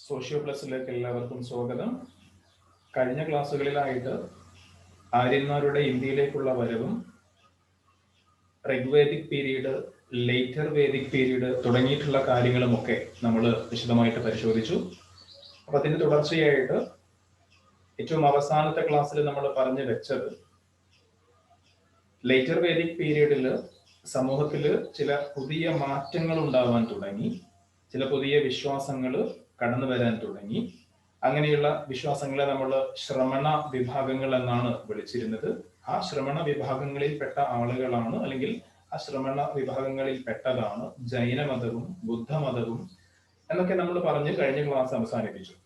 Socio പ്ലസിലേക്ക് എല്ലാവർക്കും സ്വാഗതം. കഴിഞ്ഞ ക്ലാസ്സുകളിലായിട്ട് ആര്യന്മാരുടെ ഇന്ത്യയിലേക്കുള്ള വരവും Rigvedic period, later Vedic period തുടങ്ങിയിട്ടുള്ള കാര്യങ്ങളുമൊക്കെ നമ്മൾ വിശദമായിട്ട് പരിശോധിച്ചു. അപ്പൊ അതിന്റെ തുടർച്ചയായിട്ട് ഏറ്റവും അവസാനത്തെ ക്ലാസ്സിൽ നമ്മൾ പറഞ്ഞു വെച്ചത് ലേറ്റർ വേദിക് പീരീഡിൽ സമൂഹത്തിൽ ചില പുതിയ മാറ്റങ്ങൾ ഉണ്ടാവാൻ തുടങ്ങി, ചില പുതിയ വിശ്വാസങ്ങൾ കടന്നു വരാൻ തുടങ്ങി. അങ്ങനെയുള്ള വിശ്വാസങ്ങളെ നമ്മൾ ശ്രമണ വിഭാഗങ്ങൾ എന്നാണ് വിളിച്ചിരുന്നത്. ആ ശ്രമണ വിഭാഗങ്ങളിൽ പെട്ട ആളുകളാണ്, അല്ലെങ്കിൽ ആ ശ്രമണ വിഭാഗങ്ങളിൽ പെട്ടതാണ് ജൈനമതവും ബുദ്ധമതവും എന്നൊക്കെ നമ്മൾ പറഞ്ഞ് കഴിഞ്ഞ ക്ലാസ് അവസാനിപ്പിച്ചു.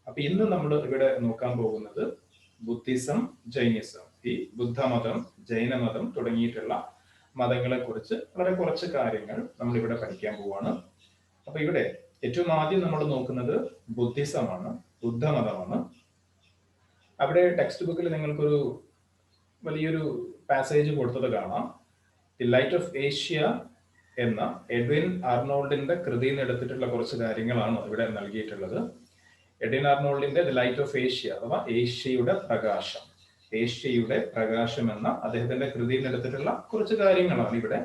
അപ്പൊ ഇന്ന് നമ്മൾ ഇവിടെ നോക്കാൻ പോകുന്നത് ബുദ്ധിസം, ജൈനിസം, ഈ ബുദ്ധമതം, ജൈനമതം തുടങ്ങിയിട്ടുള്ള മതങ്ങളെ കുറിച്ച് വളരെ കുറച്ച് കാര്യങ്ങൾ നമ്മൾ ഇവിടെ പഠിക്കാൻ പോവാണ്. അപ്പൊ ഇവിടെ ഏറ്റവും ആദ്യം നമ്മൾ നോക്കുന്നത് ബുദ്ധിസമാണ്, ബുദ്ധമതമാണ്. അവിടെ ടെക്സ്റ്റ് ബുക്കിൽ നിങ്ങൾക്കൊരു വലിയൊരു പാസേജ് കൊടുത്തത് കാണാം. ദി ലൈറ്റ് ഓഫ് ഏഷ്യ എന്ന എഡ്വിൻ ആർണോൾഡിന്റെ കൃതിയിൽ നിന്ന് എടുത്തിട്ടുള്ള കുറച്ച് കാര്യങ്ങളാണ് ഇവിടെ നൽകിയിട്ടുള്ളത്. എഡ്വിൻ ആർണോൾഡിന്റെ ദി ലൈറ്റ് ഓഫ് ഏഷ്യ അഥവാ ഏഷ്യയുടെ പ്രകാശം, ഏഷ്യയുടെ പ്രകാശം എന്ന അദ്ദേഹത്തിന്റെ കൃതിയിൽ നിന്ന് എടുത്തിട്ടുള്ള കുറച്ച് കാര്യങ്ങളാണ് ഇവിടെ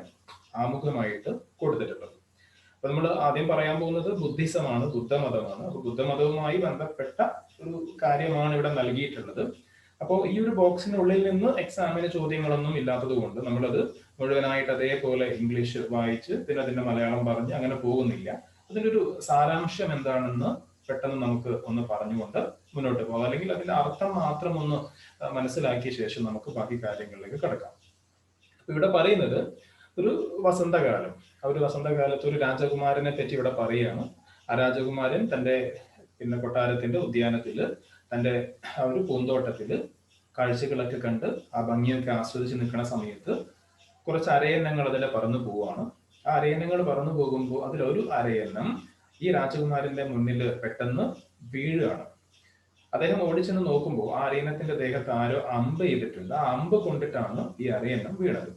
ആമുഖമായിട്ട് കൊടുത്തിട്ടുള്ളത്. അപ്പൊ നമ്മൾ ആദ്യം പറയാൻ പോകുന്നത് ബുദ്ധിസമാണ്, ബുദ്ധമതമാണ്. അപ്പൊ ബുദ്ധമതവുമായി ബന്ധപ്പെട്ട ഒരു കാര്യമാണ് ഇവിടെ നൽകിയിട്ടുള്ളത്. അപ്പോൾ ഈ ഒരു ബോക്സിനുള്ളിൽ നിന്ന് എക്സാമിന് ചോദ്യങ്ങളൊന്നും ഇല്ലാത്തത് കൊണ്ട് നമ്മളത് മുഴുവനായിട്ട് അതേപോലെ ഇംഗ്ലീഷ് വായിച്ച് പിന്നെ അതിന്റെ മലയാളം പറഞ്ഞ് അങ്ങനെ പോകുന്നില്ല. അതിൻ്റെ ഒരു സാരാംശം എന്താണെന്ന് പെട്ടെന്ന് നമുക്ക് ഒന്ന് പറഞ്ഞുകൊണ്ട് മുന്നോട്ട് പോകാം, അല്ലെങ്കിൽ അതിന്റെ അർത്ഥം മാത്രം ഒന്ന് മനസ്സിലാക്കിയ ശേഷം നമുക്ക് ബാക്കി കാര്യങ്ങളിലേക്ക് കടക്കാം. അപ്പൊ ഇവിടെ പറയുന്നത് ഒരു വസന്തകാലം, ആ ഒരു വസന്തകാലത്ത് ഒരു രാജകുമാരനെ പറ്റി ഇവിടെ പറയുകയാണ്. ആ രാജകുമാരൻ തന്റെ കൊട്ടാരത്തിന്റെ ഉദ്യാനത്തില്, തന്റെ ആ ഒരു പൂന്തോട്ടത്തില് കാഴ്ചകളൊക്കെ കണ്ട് ആ ഭംഗിയൊക്കെ ആസ്വദിച്ച് നിൽക്കുന്ന സമയത്ത് കുറച്ച് അരയന്നങ്ങൾ അതിലെ പറന്നു പോവാണ്. ആ അരയന്നങ്ങൾ പറന്നു പോകുമ്പോൾ അതിലൊരു അരയന്നം ഈ രാജകുമാരന്റെ മുന്നിൽ പെട്ടെന്ന് വീഴുകയാണ്. അദ്ദേഹം ഓടിച്ചെന്ന് നോക്കുമ്പോൾ ആ അരയന്നത്തിന്റെ ദേഹത്ത് ആരോ അമ്പ് ചെയ്തിട്ടുണ്ട്. ആ അമ്പ് കൊണ്ടിട്ടാണ് ഈ അരയന്നം വീണത്.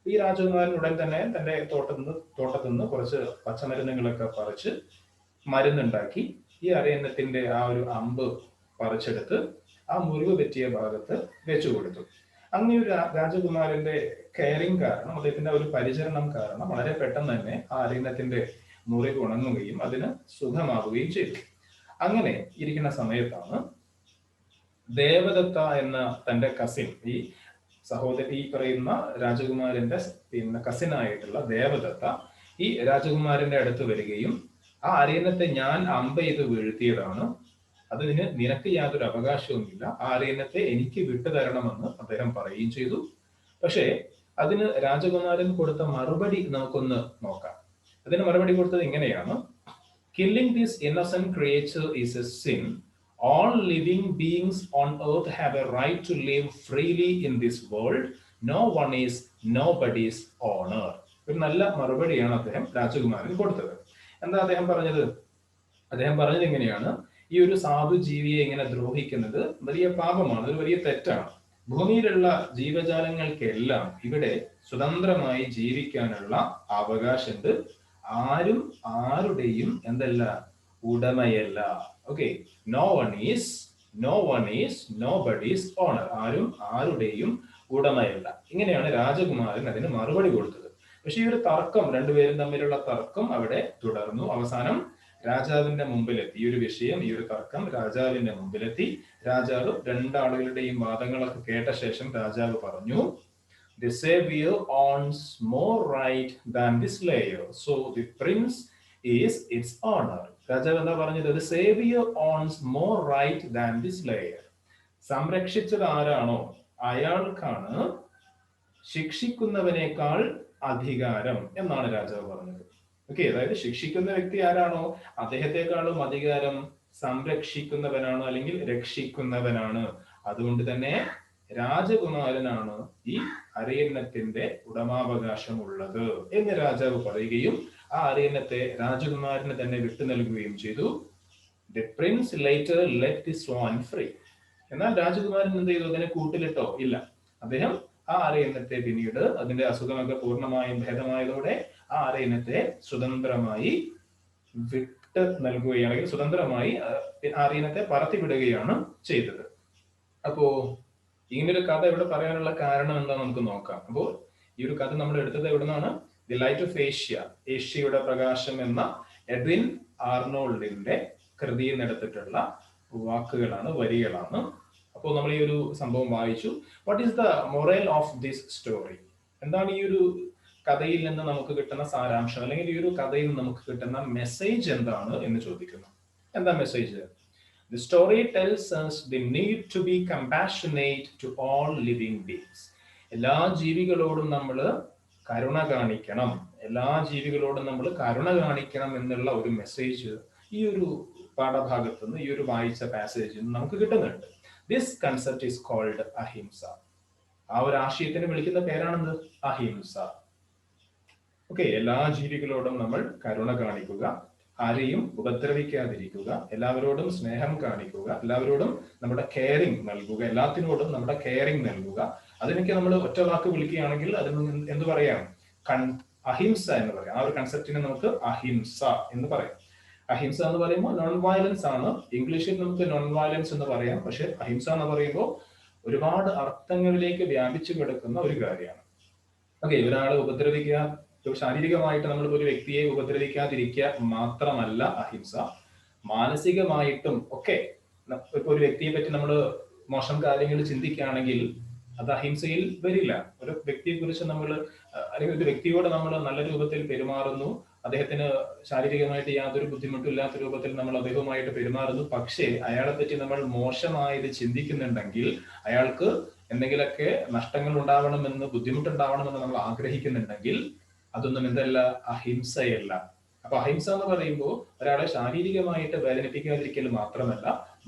ഈ രാജകുമാരൻ ഉടൻ തന്നെ തന്റെ തോട്ടത്തിൽ നിന്ന് കുറച്ച് പച്ചമരുന്നുകളൊക്കെ പറിച്ച് മരുന്നുണ്ടാക്കി ഈ അരയന്നത്തിന്റെ ആ ഒരു അമ്പ് പറിച്ചെടുത്ത് ആ മുറിവ് പറ്റിയ ഭാഗത്ത് വെച്ചു കൊടുത്തു. അങ്ങനെ ഒരു രാജകുമാരന്റെ കെയറിങ് കാരണം, അദ്ദേഹത്തിന്റെ ഒരു പരിചരണം കാരണം വളരെ പെട്ടെന്ന് തന്നെ ആ അരയന്നത്തിന്റെ മുറിവ് ഉണങ്ങുകയും അതിന് സുഖമാവുകയും ചെയ്തു. അങ്ങനെ ഇരിക്കുന്ന സമയത്താണ് ദേവദത്ത എന്ന തന്റെ കസിൻ, ഈ സഹോദരി, ഈ പറയുന്ന രാജകുമാരന്റെ കസിനായിട്ടുള്ള ദേവദത്ത ഈ രാജകുമാരന്റെ അടുത്ത് വരികയും ആ അരയന്നത്തെ ഞാൻ അമ്പ ചെയ്ത് വീഴ്ത്തിയതാണ്, അതിന് നിനക്ക് യാതൊരു അവകാശവുമില്ല, ആ അരയന്നത്തെ എനിക്ക് വിട്ടുതരണമെന്ന് അദ്ദേഹം പറയുകയും ചെയ്തു. പക്ഷേ അതിന് രാജകുമാരൻ കൊടുത്ത മറുപടി നമുക്കൊന്ന് നോക്കാം. അതിന് മറുപടി കൊടുത്തത് ഇങ്ങനെയാണ്: killing this innocent creature is a sin. All living beings on earth have a right to live freely in this world. No one is nobody's owner. ഒരു നല്ല മറുപടിയാണ് അദ്ദേഹം രാജകുമാരൻ കൊടുത്തത്. എന്താ അദ്ദേഹം പറഞ്ഞത്? അദ്ദേഹം പറഞ്ഞത് എങ്ങനെയാണ്: ഈ ഒരു സാധു ജീവിയെ ഇങ്ങനെ ദ്രോഹിക്കുന്നത് വലിയ പാപമാണ്, ഒരു വലിയ തെറ്റാണ്. ഭൂമിയിലുള്ള ജീവജാലങ്ങൾക്കെല്ലാം ഇവിടെ സ്വതന്ത്രമായി ജീവിക്കാനുള്ള അവകാശമുണ്ട്. ആരും ആരുടെയും എന്തല്ല, ഉടമയല്ല. Okay, no one is nobody's owner. ആരും ആരുടെയും ഉടമയല്ല. ഇങ്ങനെയാണ് രാജകുമാരൻ അതിന് മറുപടി കൊടുത്തത്. പക്ഷെ ഈ ഒരു തർക്കം, രണ്ടുപേരും തമ്മിലുള്ള തർക്കം അവിടെ തുടർന്നു. അവസാനം രാജാവിന്റെ മുമ്പിലെത്തി. ഈ ഒരു വിഷയം, ഈ ഒരു തർക്കം രാജാവിന്റെ മുമ്പിലെത്തി. രാജാവ് രണ്ടാളുകളുടെയും വാദങ്ങളൊക്കെ കേട്ട ശേഷം രാജാവ് പറഞ്ഞു, The savior owns more right than the slayer, so the prince is its honor. രാജാവ് എന്താ പറഞ്ഞത്? The savior owns more right than the slayer. സംരക്ഷിച്ചത് ആരാണോ അയാൾക്കാണ് ശിക്ഷിക്കുന്നവനേക്കാൾ അധികാരം എന്നാണ് രാജാവ് പറഞ്ഞത്. ഓക്കെ, അതായത് ശിക്ഷിക്കുന്ന വ്യക്തി ആരാണോ അദ്ദേഹത്തെക്കാളും അധികാരം സംരക്ഷിക്കുന്നവനാണ്, അല്ലെങ്കിൽ രക്ഷിക്കുന്നവനാണ്. അതുകൊണ്ട് തന്നെ രാജകുമാരനാണ് ഈ അരയന്നത്തിന്റെ ഉടമാവകാശം ഉള്ളത് എന്ന് രാജാവ് പറയുകയും ആ അരയന്നത്തെ രാജകുമാരന് തന്നെ വിട്ടു നൽകുകയും ചെയ്തു. The prince later let the swan free. എന്നാൽ രാജകുമാരൻ എന്ത് ചെയ്തു? അതിനെ കൂട്ടിലിട്ടോ? ഇല്ല. അദ്ദേഹം ആ അരയന്നത്തെ പിന്നീട് അതിന്റെ അസുഖമൊക്കെ പൂർണ്ണമായും ഭേദമായതോടെ ആ അരയന്നത്തെ സ്വതന്ത്രമായി വിട്ട് നൽകുകയാണെങ്കിൽ സ്വതന്ത്രമായി ആര്യനത്തെ പറത്തിവിടുകയാണ് ചെയ്തത്. അപ്പോ ഇങ്ങനൊരു കഥ ഇവിടെ പറയാനുള്ള കാരണം എന്താ നമുക്ക് നോക്കാം. അപ്പോൾ ഈ ഒരു കഥ നമ്മൾ എടുത്തത് എവിടെ നിന്നാണ്? ദി ലൈറ്റ് ഓഫ് ഏഷ്യ, ഏഷ്യയുടെ പ്രകാശം എന്ന എഡ്വിൻ ആർണോൾഡിന്റെ കൃതിയിൽ നിന്നെടുത്തിട്ടുള്ള വാക്കുകളാണ്, വരികളാണ്. അപ്പോൾ നമ്മൾ ഈ ഒരു സംഭവം വായിച്ചു. What is the moral of this story? എന്താണ് ഈ ഒരു കഥയിൽ നിന്ന് നമുക്ക് കിട്ടുന്ന സാരാംശം, അല്ലെങ്കിൽ ഈ ഒരു കഥയിൽ നിന്ന് നമുക്ക് കിട്ടുന്ന മെസ്സേജ് എന്താണ് എന്ന് ചോദിക്കുന്നു. എന്താ message? The story tells us the need to be compassionate to all living beings. എല്ലാ ജീവികളോടും നമ്മൾ കരുണ കാണിക്കണം, എല്ലാ ജീവികളോടും നമ്മൾ കരുണ കാണിക്കണം എന്നുള്ള ഒരു മെസ്സേജ് ഈ ഒരു പാഠഭാഗത്ത് നിന്ന്, ഈ ഒരു വായിച്ച പാസേജിൽ നിന്ന് നമുക്ക് കിട്ടുന്നുണ്ട്. ദിസ് കൺസെപ്റ്റ് ഈസ് കോൾഡ് അഹിംസ. ആ ഒരു ആശയത്തിന് വിളിക്കുന്ന പേരാണെന്ത്? അഹിംസ. ഓക്കെ, എല്ലാ ജീവികളോടും നമ്മൾ കരുണ കാണിക്കുക, ആരെയും ഉപദ്രവിക്കാതിരിക്കുക, എല്ലാവരോടും സ്നേഹം കാണിക്കുക, എല്ലാവരോടും നമ്മുടെ കെയറിങ് നൽകുക, എല്ലാത്തിനോടും നമ്മുടെ കെയറിങ് നൽകുക. അതിനൊക്കെ നമ്മൾ ഒറ്റ വാക്ക് വിളിക്കുകയാണെങ്കിൽ അതിന് എന്ത് പറയാം? അഹിംസ എന്ന് പറയാം. ആ ഒരു കൺസെപ്റ്റിനെ നമുക്ക് അഹിംസ എന്ന് പറയാം. അഹിംസ എന്ന് പറയുമ്പോൾ നോൺ വയലൻസ് ആണ്. ഇംഗ്ലീഷിൽ നമുക്ക് നോൺ വയലൻസ് എന്ന് പറയാം. പക്ഷെ അഹിംസ എന്ന് പറയുമ്പോൾ ഒരുപാട് അർത്ഥങ്ങളിലേക്ക് വ്യാപിച്ചു കിടക്കുന്ന ഒരു കാര്യമാണ്. ഓക്കെ, ഒരാളെ ഉപദ്രവിക്കുക, ശാരീരികമായിട്ട് നമ്മൾ ഒരു വ്യക്തിയെ ഉപദ്രവിക്കാതിരിക്കുക മാത്രമല്ല അഹിംസ, മാനസികമായിട്ടും ഒക്കെ. ഇപ്പൊ ഒരു വ്യക്തിയെ പറ്റി നമ്മൾ മോശം കാര്യങ്ങൾ ചിന്തിക്കുകയാണെങ്കിൽ അത് അഹിംസയിൽ വരില്ല. ഒരു വ്യക്തിയെ കുറിച്ച് നമ്മൾ, അല്ലെങ്കിൽ ഒരു വ്യക്തിയോട് നമ്മൾ നല്ല രൂപത്തിൽ പെരുമാറുന്നു, അദ്ദേഹത്തിന് ശാരീരികമായിട്ട് യാതൊരു ബുദ്ധിമുട്ടും ഇല്ലാത്ത രൂപത്തിൽ നമ്മൾ അദ്ദേഹവുമായിട്ട് പെരുമാറുന്നു, പക്ഷേ അയാളെ പറ്റി നമ്മൾ മോശമായത് ചിന്തിക്കുന്നുണ്ടെങ്കിൽ, അയാൾക്ക് എന്തെങ്കിലുമൊക്കെ നഷ്ടങ്ങൾ ഉണ്ടാവണമെന്ന്, ബുദ്ധിമുട്ടുണ്ടാവണമെന്ന് നമ്മൾ ആഗ്രഹിക്കുന്നുണ്ടെങ്കിൽ അതൊന്നും എന്തല്ല? അഹിംസയല്ല. അപ്പൊ അഹിംസ എന്ന് പറയുമ്പോൾ ഒരാളെ ശാരീരികമായിട്ട് വേദനിപ്പിക്കാതിരിക്കൽ മാത്രമല്ല,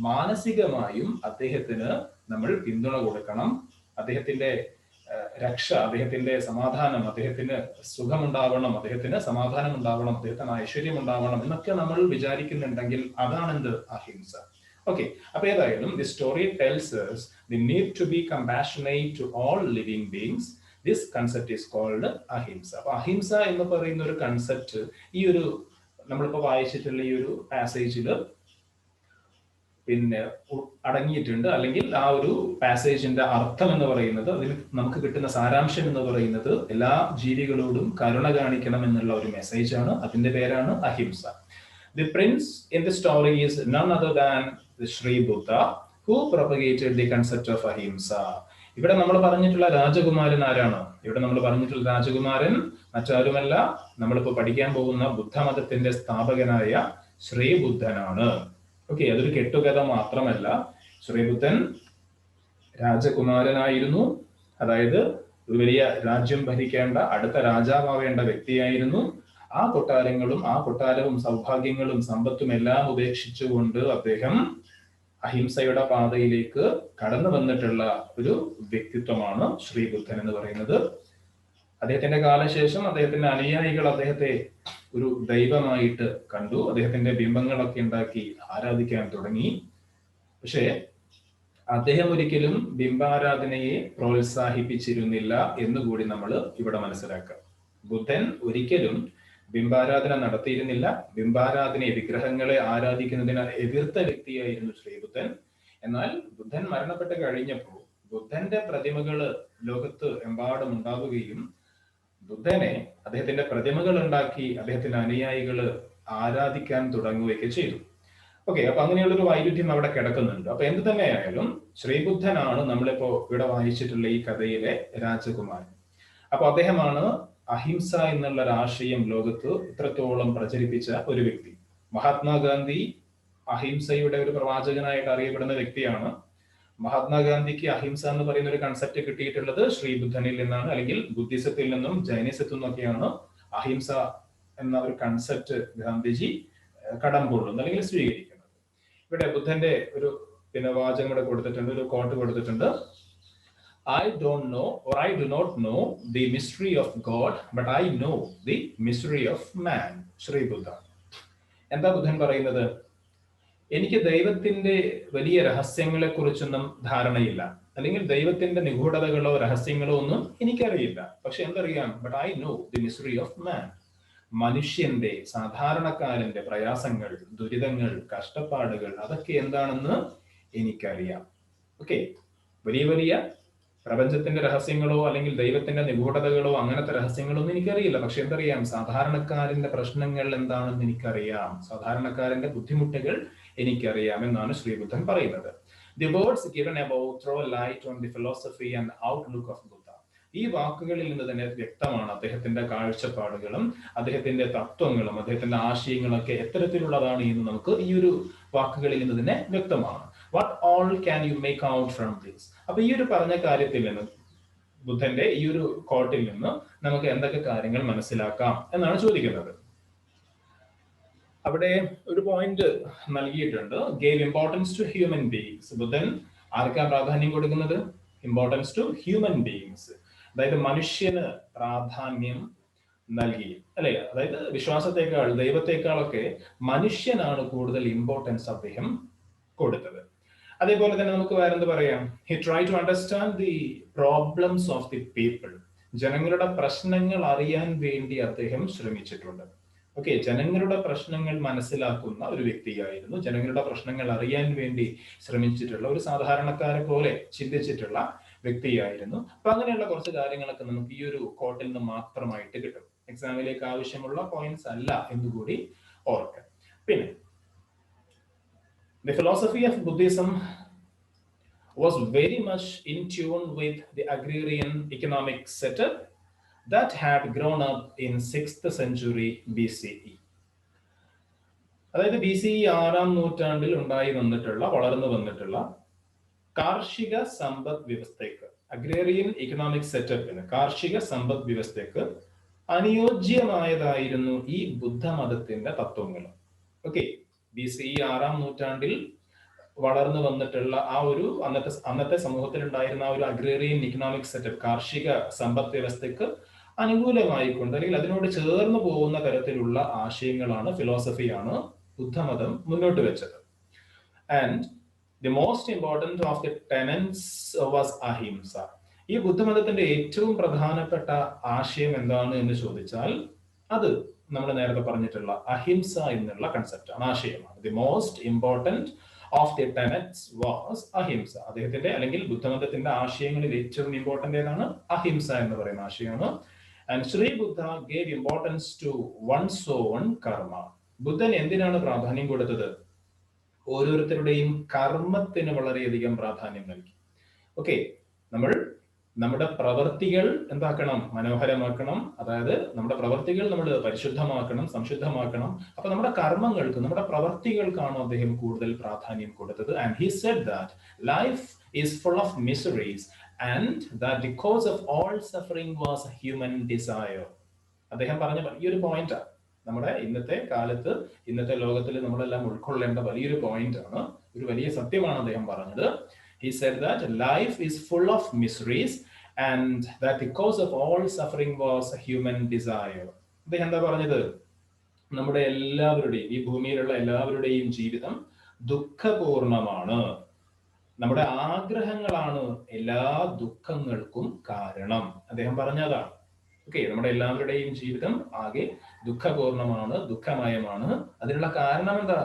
മാനസികമായും അദ്ദേഹത്തിന് നമ്മൾ പിന്തുണ കൊടുക്കണം. അദ്ദേഹത്തിന്റെ രക്ഷ, അദ്ദേഹത്തിന്റെ സമാധാനം, അദ്ദേഹത്തിന് സുഖമുണ്ടാവണം, അദ്ദേഹത്തിന് സമാധാനം ഉണ്ടാവണം, അദ്ദേഹത്തിന് ഐശ്വര്യം ഉണ്ടാവണം എന്നൊക്കെ നമ്മൾ വിചാരിക്കുന്നുണ്ടെങ്കിൽ അതാണെന്ത്? അഹിംസ. ഓക്കെ, അപ്പൊ ഏതായാലും the story tells us the need to be compassionate to all living beings. This concept is called അഹിംസ. അപ്പൊ അഹിംസ എന്ന് പറയുന്ന ഒരു കൺസെപ്റ്റ് ഈ ഒരു നമ്മളിപ്പോ വായിച്ചിട്ടുള്ള ഈ ഒരു പാസേജിൽ പിന്നെ അടങ്ങിയിട്ടുണ്ട്. അല്ലെങ്കിൽ ആ ഒരു പാസേജിന്റെ അർത്ഥം എന്ന് പറയുന്നത്, അതിൽ നമുക്ക് കിട്ടുന്ന സാരാംശം എന്ന് പറയുന്നത് എല്ലാ ജീവികളോടും കരുണ കാണിക്കണം എന്നുള്ള ഒരു മെസ്സേജ് ആണ്. അതിന്റെ പേരാണ് അഹിംസ. The prince in the story is none other than the Sri Buddha, who propagated the concept of ahimsa. ഇവിടെ നമ്മൾ പറഞ്ഞിട്ടുള്ള രാജകുമാരൻ ആരാണ്? ഇവിടെ നമ്മൾ പറഞ്ഞിട്ടുള്ള രാജകുമാരൻ മറ്റാരുമല്ല, നമ്മളിപ്പോ പഠിക്കാൻ പോകുന്ന ബുദ്ധമതത്തിന്റെ സ്ഥാപകനായ ശ്രീബുദ്ധനാണ്. ഓക്കെ, അതൊരു കെട്ടുകഥ മാത്രമല്ല. ശ്രീബുദ്ധൻ രാജകുമാരനായിരുന്നു. അതായത് ഒരു വലിയ രാജ്യം ഭരിക്കേണ്ട, അടുത്ത രാജാവാവേണ്ട വ്യക്തിയായിരുന്നു. ആ കൊട്ടാരവും സൗഭാഗ്യങ്ങളും സമ്പത്തും എല്ലാം ഉപേക്ഷിച്ചുകൊണ്ട് അദ്ദേഹം അഹിംസയുടെ പാതയിലേക്ക് കടന്നു വന്നിട്ടുള്ള ഒരു വ്യക്തിത്വമാണ് ശ്രീബുദ്ധൻ എന്ന് പറയുന്നത്. അദ്ദേഹത്തിന്റെ കാലശേഷം അദ്ദേഹത്തിന്റെ അനുയായികൾ അദ്ദേഹത്തെ ഒരു ദൈവമായിട്ട് കണ്ടു. അദ്ദേഹത്തിന്റെ ബിംബങ്ങളൊക്കെ ഉണ്ടാക്കി ആരാധിക്കാൻ തുടങ്ങി. പക്ഷേ അദ്ദേഹം ഒരിക്കലും ബിംബാരാധനയെ പ്രോത്സാഹിപ്പിച്ചിരുന്നില്ല എന്നുകൂടി നമ്മൾ ഇവിടെ മനസ്സിലാക്കാം. ബുദ്ധൻ ഒരിക്കലും ബിംബാരാധന നടത്തിയിരുന്നില്ല. ബിംബാരാധനയെ, വിഗ്രഹങ്ങളെ ആരാധിക്കുന്നതിന് എതിർത്ത വ്യക്തിയായിരുന്നു ശ്രീബുദ്ധൻ. എന്നാൽ ബുദ്ധൻ മരണപ്പെട്ട് കഴിഞ്ഞപ്പോൾ ബുദ്ധന്റെ പ്രതിമകൾ ലോകത്ത് എമ്പാടും ഉണ്ടാവുകയും ബുദ്ധനെ, അദ്ദേഹത്തിന്റെ പ്രതിമകൾ ഉണ്ടാക്കി അദ്ദേഹത്തിന്റെ അനുയായികൾ ആരാധിക്കാൻ തുടങ്ങുകയൊക്കെ ചെയ്തു. ഓക്കെ, അപ്പൊ അങ്ങനെയുള്ള ഒരു വൈരുദ്ധ്യം അവിടെ കിടക്കുന്നുണ്ട്. അപ്പൊ എന്ത് തന്നെയായാലും ശ്രീബുദ്ധനാണ് നമ്മളിപ്പോ ഇവിടെ വായിച്ചിട്ടുള്ള ഈ കഥയിലെ രാജകുമാരൻ. അപ്പൊ അദ്ദേഹമാണ് അഹിംസ എന്നുള്ള ഒരു ആശയം ലോകത്ത് ഇത്രത്തോളം പ്രചരിപ്പിച്ച ഒരു വ്യക്തി. മഹാത്മാഗാന്ധി അഹിംസയുടെ ഒരു പ്രവാചകനായിട്ട് അറിയപ്പെടുന്ന വ്യക്തിയാണ്. മഹാത്മാഗാന്ധിക്ക് അഹിംസ എന്ന് പറയുന്ന ഒരു കൺസെപ്റ്റ് കിട്ടിയിട്ടുള്ളത് ശ്രീബുദ്ധനിൽ നിന്നാണ്, അല്ലെങ്കിൽ ബുദ്ധിസത്തിൽ നിന്നും ജൈനിസത്തിൽ നിന്നൊക്കെയാണ് അഹിംസ എന്ന ഒരു കൺസെപ്റ്റ് ഗാന്ധിജി കടം കൊള്ളുന്നത് അല്ലെങ്കിൽ സ്വീകരിക്കുന്നത്. ഇവിടെ ബുദ്ധന്റെ ഒരു വാചകം ഇവിടെ കൊടുത്തിട്ടുണ്ട്, ഒരു കോട്ട് കൊടുത്തിട്ടുണ്ട്. I don't know, or I do not know the mystery of God, but I know the mystery of man. Shri ബുദ്ധ. എന്താ ബുദ്ധൻ പറയുന്നത്? എനിക്ക് ദൈവത്തിന്റെ വലിയ രഹസ്യങ്ങളെ കുറിച്ചൊന്നും ധാരണയില്ല, അല്ലെങ്കിൽ ദൈവത്തിന്റെ നിഗൂഢതകളോ രഹസ്യങ്ങളോ ഒന്നും എനിക്കറിയില്ല. പക്ഷെ എന്തറിയാം? But I know the mystery of man. മനുഷ്യന്റെ, സാധാരണക്കാരന്റെ പ്രയാസങ്ങൾ, ദുരിതങ്ങൾ, കഷ്ടപ്പാടുകൾ അതൊക്കെ എന്താണെന്ന് എനിക്കറിയാം. ഓക്കെ, വലിയ വലിയ പ്രപഞ്ചത്തിന്റെ രഹസ്യങ്ങളോ അല്ലെങ്കിൽ ദൈവത്തിന്റെ നിഗൂഢതകളോ അങ്ങനത്തെ രഹസ്യങ്ങളൊന്നും എനിക്കറിയില്ല. പക്ഷെ എന്തറിയാം, സാധാരണക്കാരന്റെ പ്രശ്നങ്ങൾ എന്താണെന്ന് എനിക്കറിയാം, സാധാരണക്കാരന്റെ ബുദ്ധിമുട്ടുകൾ എനിക്കറിയാം എന്നാണ് ശ്രീബുദ്ധൻ പറയുന്നത്. The words given above throw light on the philosophy and outlook of Buddha. ഈ വാക്കുകളിൽ നിന്ന് തന്നെ വ്യക്തമാണ് അദ്ദേഹത്തിന്റെ കാഴ്ചപ്പാടുകളും അദ്ദേഹത്തിന്റെ തത്വങ്ങളും അദ്ദേഹത്തിന്റെ ആശയങ്ങളൊക്കെ എത്തരത്തിലുള്ളതാണ് എന്ന് നമുക്ക് ഈ ഒരു വാക്കുകളിൽ നിന്ന് തന്നെ വ്യക്തമാണ്. What all can you make out from this? അപ്പൊ ഈ ഒരു പറഞ്ഞ കാര്യത്തിൽ നിന്ന്, ബുദ്ധന്റെ ഈ ഒരു കോട്ടിൽ നിന്ന് നമുക്ക് എന്തൊക്കെ കാര്യങ്ങൾ മനസ്സിലാക്കാം എന്നാണ് ചോദിക്കുന്നത്. അവിടെ ഒരു പോയിന്റ് നൽകിയിട്ടുണ്ട്, gave importance to human beings. ബുദ്ധൻ ആർക്കാ പ്രാധാന്യം കൊടുക്കുന്നത്? ഇമ്പോർട്ടൻസ് ടു ഹ്യൂമൻ ബീയിങ്സ്, അതായത് മനുഷ്യന് പ്രാധാന്യം നൽകി, അല്ലെ? അതായത് വിശ്വാസത്തെക്കാൾ ദൈവത്തെക്കാളൊക്കെ മനുഷ്യനാണ് കൂടുതൽ ഇമ്പോർട്ടൻസ് അദ്ദേഹം കൊടുത്തത്. അതേപോലെ തന്നെ നമുക്ക് വേറെന്ത് പറയാം? He try to understand the problems of the people. ജനങ്ങളുടെ പ്രശ്നങ്ങൾ അറിയാൻ വേണ്ടി അദ്ദേഹം ശ്രമിച്ചിട്ടുണ്ട്. ഓക്കെ, ജനങ്ങളുടെ പ്രശ്നങ്ങൾ മനസ്സിലാക്കുന്ന ഒരു വ്യക്തിയായിരുന്നു, ജനങ്ങളുടെ പ്രശ്നങ്ങൾ അറിയാൻ വേണ്ടി ശ്രമിച്ചിട്ടുള്ള ഒരു സാധാരണക്കാരെ പോലെ ചിന്തിച്ചിട്ടുള്ള വ്യക്തിയായിരുന്നു. അപ്പൊ അങ്ങനെയുള്ള കുറച്ച് കാര്യങ്ങളൊക്കെ നമുക്ക് ഈ ഒരു കോട്ടിൽ നിന്ന് മാത്രമായിട്ട് കിട്ടും. എക്സാമിലേക്ക് ആവശ്യമുള്ള പോയിന്റ്സ് അല്ല എന്നുകൂടി ഓർക്കാം. പിന്നെ the philosophy of Buddhism was very much in tune with the agrarian economic setup that had grown up in 6th century BCE. അതായത് BCE 6-ാം നൂറ്റാണ്ടിൽ ഉണ്ടായി വന്നിട്ടുള്ള, വളർന്നു വന്നിട്ടുള്ള കാർഷിക സമ്പദ് വ്യവസ്ഥയ്ക്ക്, അഗ്രേറിയൻ ഇക്കണോമിക് സെറ്റപ്പിന്, കാർഷിക സമ്പദ് വ്യവസ്ഥയ്ക്ക് അനുയോജ്യമായതായിരുന്നു ഈ ബുദ്ധമതത്തിന്റെ തത്വങ്ങൾ. ഓക്കെ, BCE 6-ാം നൂറ്റാണ്ടിൽ വളർന്നു വന്നിട്ടുള്ള ആ ഒരു അന്നത്തെ സമൂഹത്തിൽ ഉണ്ടായിരുന്ന ആ ഒരു അഗ്രേറിയൻ ഇക്കണോമിക് സെറ്റപ്പ്, കാർഷിക സമ്പദ് വ്യവസ്ഥയ്ക്ക് അനുകൂലമായിക്കൊണ്ട് അല്ലെങ്കിൽ അതിനോട് ചേർന്ന് പോകുന്ന തരത്തിലുള്ള ആശയങ്ങളാണ്, ഫിലോസഫിയാണ് ബുദ്ധമതം മുന്നോട്ട് വെച്ചത്. And the most important of the tenets was ahimsa. ഈ ബുദ്ധമതത്തിന്റെ ഏറ്റവും പ്രധാനപ്പെട്ട ആശയം എന്താണ് എന്ന് ചോദിച്ചാൽ അത് നമ്മൾ നേരത്തെ പറഞ്ഞിട്ടുള്ള അഹിംസ എന്നുള്ള കൺസെപ്റ്റ് ആണ്, ആശയമാണ്. The most important of the tenets was ahimsa. അദ്ദേഹത്തിന്റെ അല്ലെങ്കിൽ ബുദ്ധമതത്തിന്റെ ആശയങ്ങളിൽ ഏറ്റവും ഇമ്പോർട്ടന്റ് ഏതാണ്? അഹിംസ എന്ന് പറയുന്ന ആശയമാണ്. And Shri Buddha gave importance to one's own karma. ബുദ്ധൻ എന്തിനാണ് പ്രാധാന്യം കൊടുത്തത്? ഓരോരുത്തരുടെയും കർമ്മത്തിന് വളരെയധികം പ്രാധാന്യം നൽകി. ഓക്കെ, നമ്മുടെ പ്രവൃത്തികൾ എന്താക്കണം? മനോഹരമാക്കണം. അതായത് നമ്മുടെ പ്രവൃത്തികൾ നമ്മൾ പരിശുദ്ധമാക്കണം, സംശുദ്ധമാക്കണം. അപ്പൊ നമ്മുടെ കർമ്മങ്ങൾക്ക്, നമ്മുടെ പ്രവൃത്തികൾക്കാണ് അദ്ദേഹം കൂടുതൽ പ്രാധാന്യം കൊടുത്തത്. And he said that life is full of miseries and that the cause of all suffering was human desire. അദ്ദേഹം പറഞ്ഞ വലിയൊരു പോയിന്റാണ്, നമ്മുടെ ഇന്നത്തെ കാലത്ത്, ഇന്നത്തെ ലോകത്തിൽ നമ്മളെല്ലാം ഉൾക്കൊള്ളേണ്ട വലിയൊരു പോയിന്റ് ആണ്, ഒരു വലിയ സത്യമാണ് അദ്ദേഹം പറഞ്ഞത്. He said that life is full of miseries and that the cause of all suffering was a human desire. അദ്ദേഹം എന്താ പറഞ്ഞത്? നമ്മുടെ എല്ലാവരുടെയും, ഈ ഭൂമിയിലുള്ള എല്ലാവരുടെയും ജീവിതം ദുഃഖപൂർണമാണ്. നമ്മുടെ ആഗ്രഹങ്ങളാണ് എല്ലാ ദുഃഖങ്ങൾക്കും കാരണം. അദ്ദേഹം പറഞ്ഞതാണ്. ഓക്കെ, നമ്മുടെ എല്ലാവരുടെയും ജീവിതം ആകെ ദുഃഖപൂർണമാണ്, ദുഃഖമയമാണ്. അതിനുള്ള കാരണം എന്താ?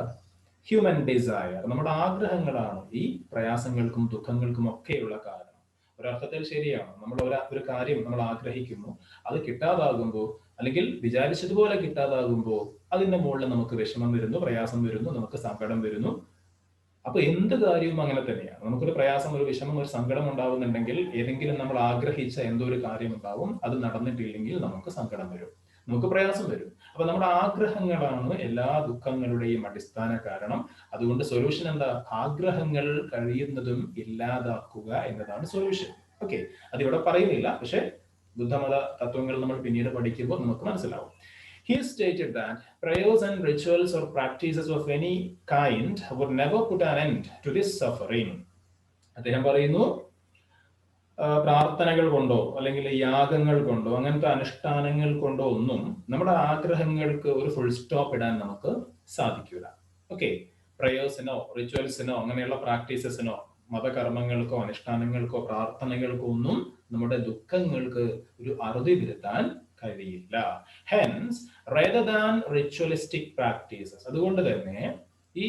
Human desire. നമ്മുടെ ആഗ്രഹങ്ങളാണ് ഈ പ്രയാസങ്ങൾക്കും ദുഃഖങ്ങൾക്കും ഒക്കെയുള്ള കാരണം. ഒരർത്ഥത്തിൽ ശരിയാണ്. നമ്മൾ ഒരു കാര്യം നമ്മൾ ആഗ്രഹിക്കുന്നു, അത് കിട്ടാതാകുമ്പോൾ അല്ലെങ്കിൽ വിചാരിച്ചതുപോലെ കിട്ടാതാകുമ്പോൾ അതിന്റെ മുകളിൽ നമുക്ക് വിഷമം വരുന്നു, പ്രയാസം വരുന്നു, നമുക്ക് സങ്കടം വരുന്നു. അപ്പൊ എന്ത് കാര്യവും അങ്ങനെ തന്നെയാണ്. നമുക്കൊരു പ്രയാസം, ഒരു വിഷമം, ഒരു സങ്കടം ഉണ്ടാവുന്നുണ്ടെങ്കിൽ ഏതെങ്കിലും നമ്മൾ ആഗ്രഹിച്ച എന്തോ ഒരു കാര്യം ഉണ്ടാവും, അത് നടന്നിട്ടില്ലെങ്കിൽ നമുക്ക് സങ്കടം വരും, നമുക്ക് പ്രയാസം വരും. അപ്പൊ നമ്മുടെ ആഗ്രഹങ്ങളാണ് എല്ലാ ദുഃഖങ്ങളുടെയും അടിസ്ഥാന കാരണം. അതുകൊണ്ട് സൊല്യൂഷൻ എന്താ? ആഗ്രഹങ്ങൾ കഴിയുന്നതും ഇല്ലാതാക്കുക എന്നതാണ് സൊല്യൂഷൻ. ഓക്കെ, അതിവിടെ പറയുന്നില്ല, പക്ഷെ ബുദ്ധമത തത്വങ്ങൾ നമ്മൾ പിന്നീട് പഠിക്കുമ്പോൾ നമുക്ക് മനസ്സിലാവും. He stated that prayers and rituals or practices of any kind would never put an end to this suffering. അദ്ദേഹം പറയുന്നു, പ്രാർത്ഥനകൾ കൊണ്ടോ അല്ലെങ്കിൽ യാഗങ്ങൾ കൊണ്ടോ അങ്ങനത്തെ അനുഷ്ഠാനങ്ങൾ കൊണ്ടോ ഒന്നും നമ്മുടെ ആഗ്രഹങ്ങൾക്ക് ഒരു ഫുൾ സ്റ്റോപ്പ് ഇടാൻ നമുക്ക് സാധിക്കില്ല. ഓക്കെ, പ്രേയേഴ്സിനോ റിച്വൽസിനോ അങ്ങനെയുള്ള പ്രാക്ടീസസിനോ മതകർമ്മങ്ങൾക്കോ അനുഷ്ഠാനങ്ങൾക്കോ പ്രാർത്ഥനകൾക്കോ ഒന്നും നമ്മുടെ ദുഃഖങ്ങൾക്ക് ഒരു അറുതി വരുത്താൻ കഴിയില്ല. Hence rather than ritualistic practices, അതുകൊണ്ട് തന്നെ ഈ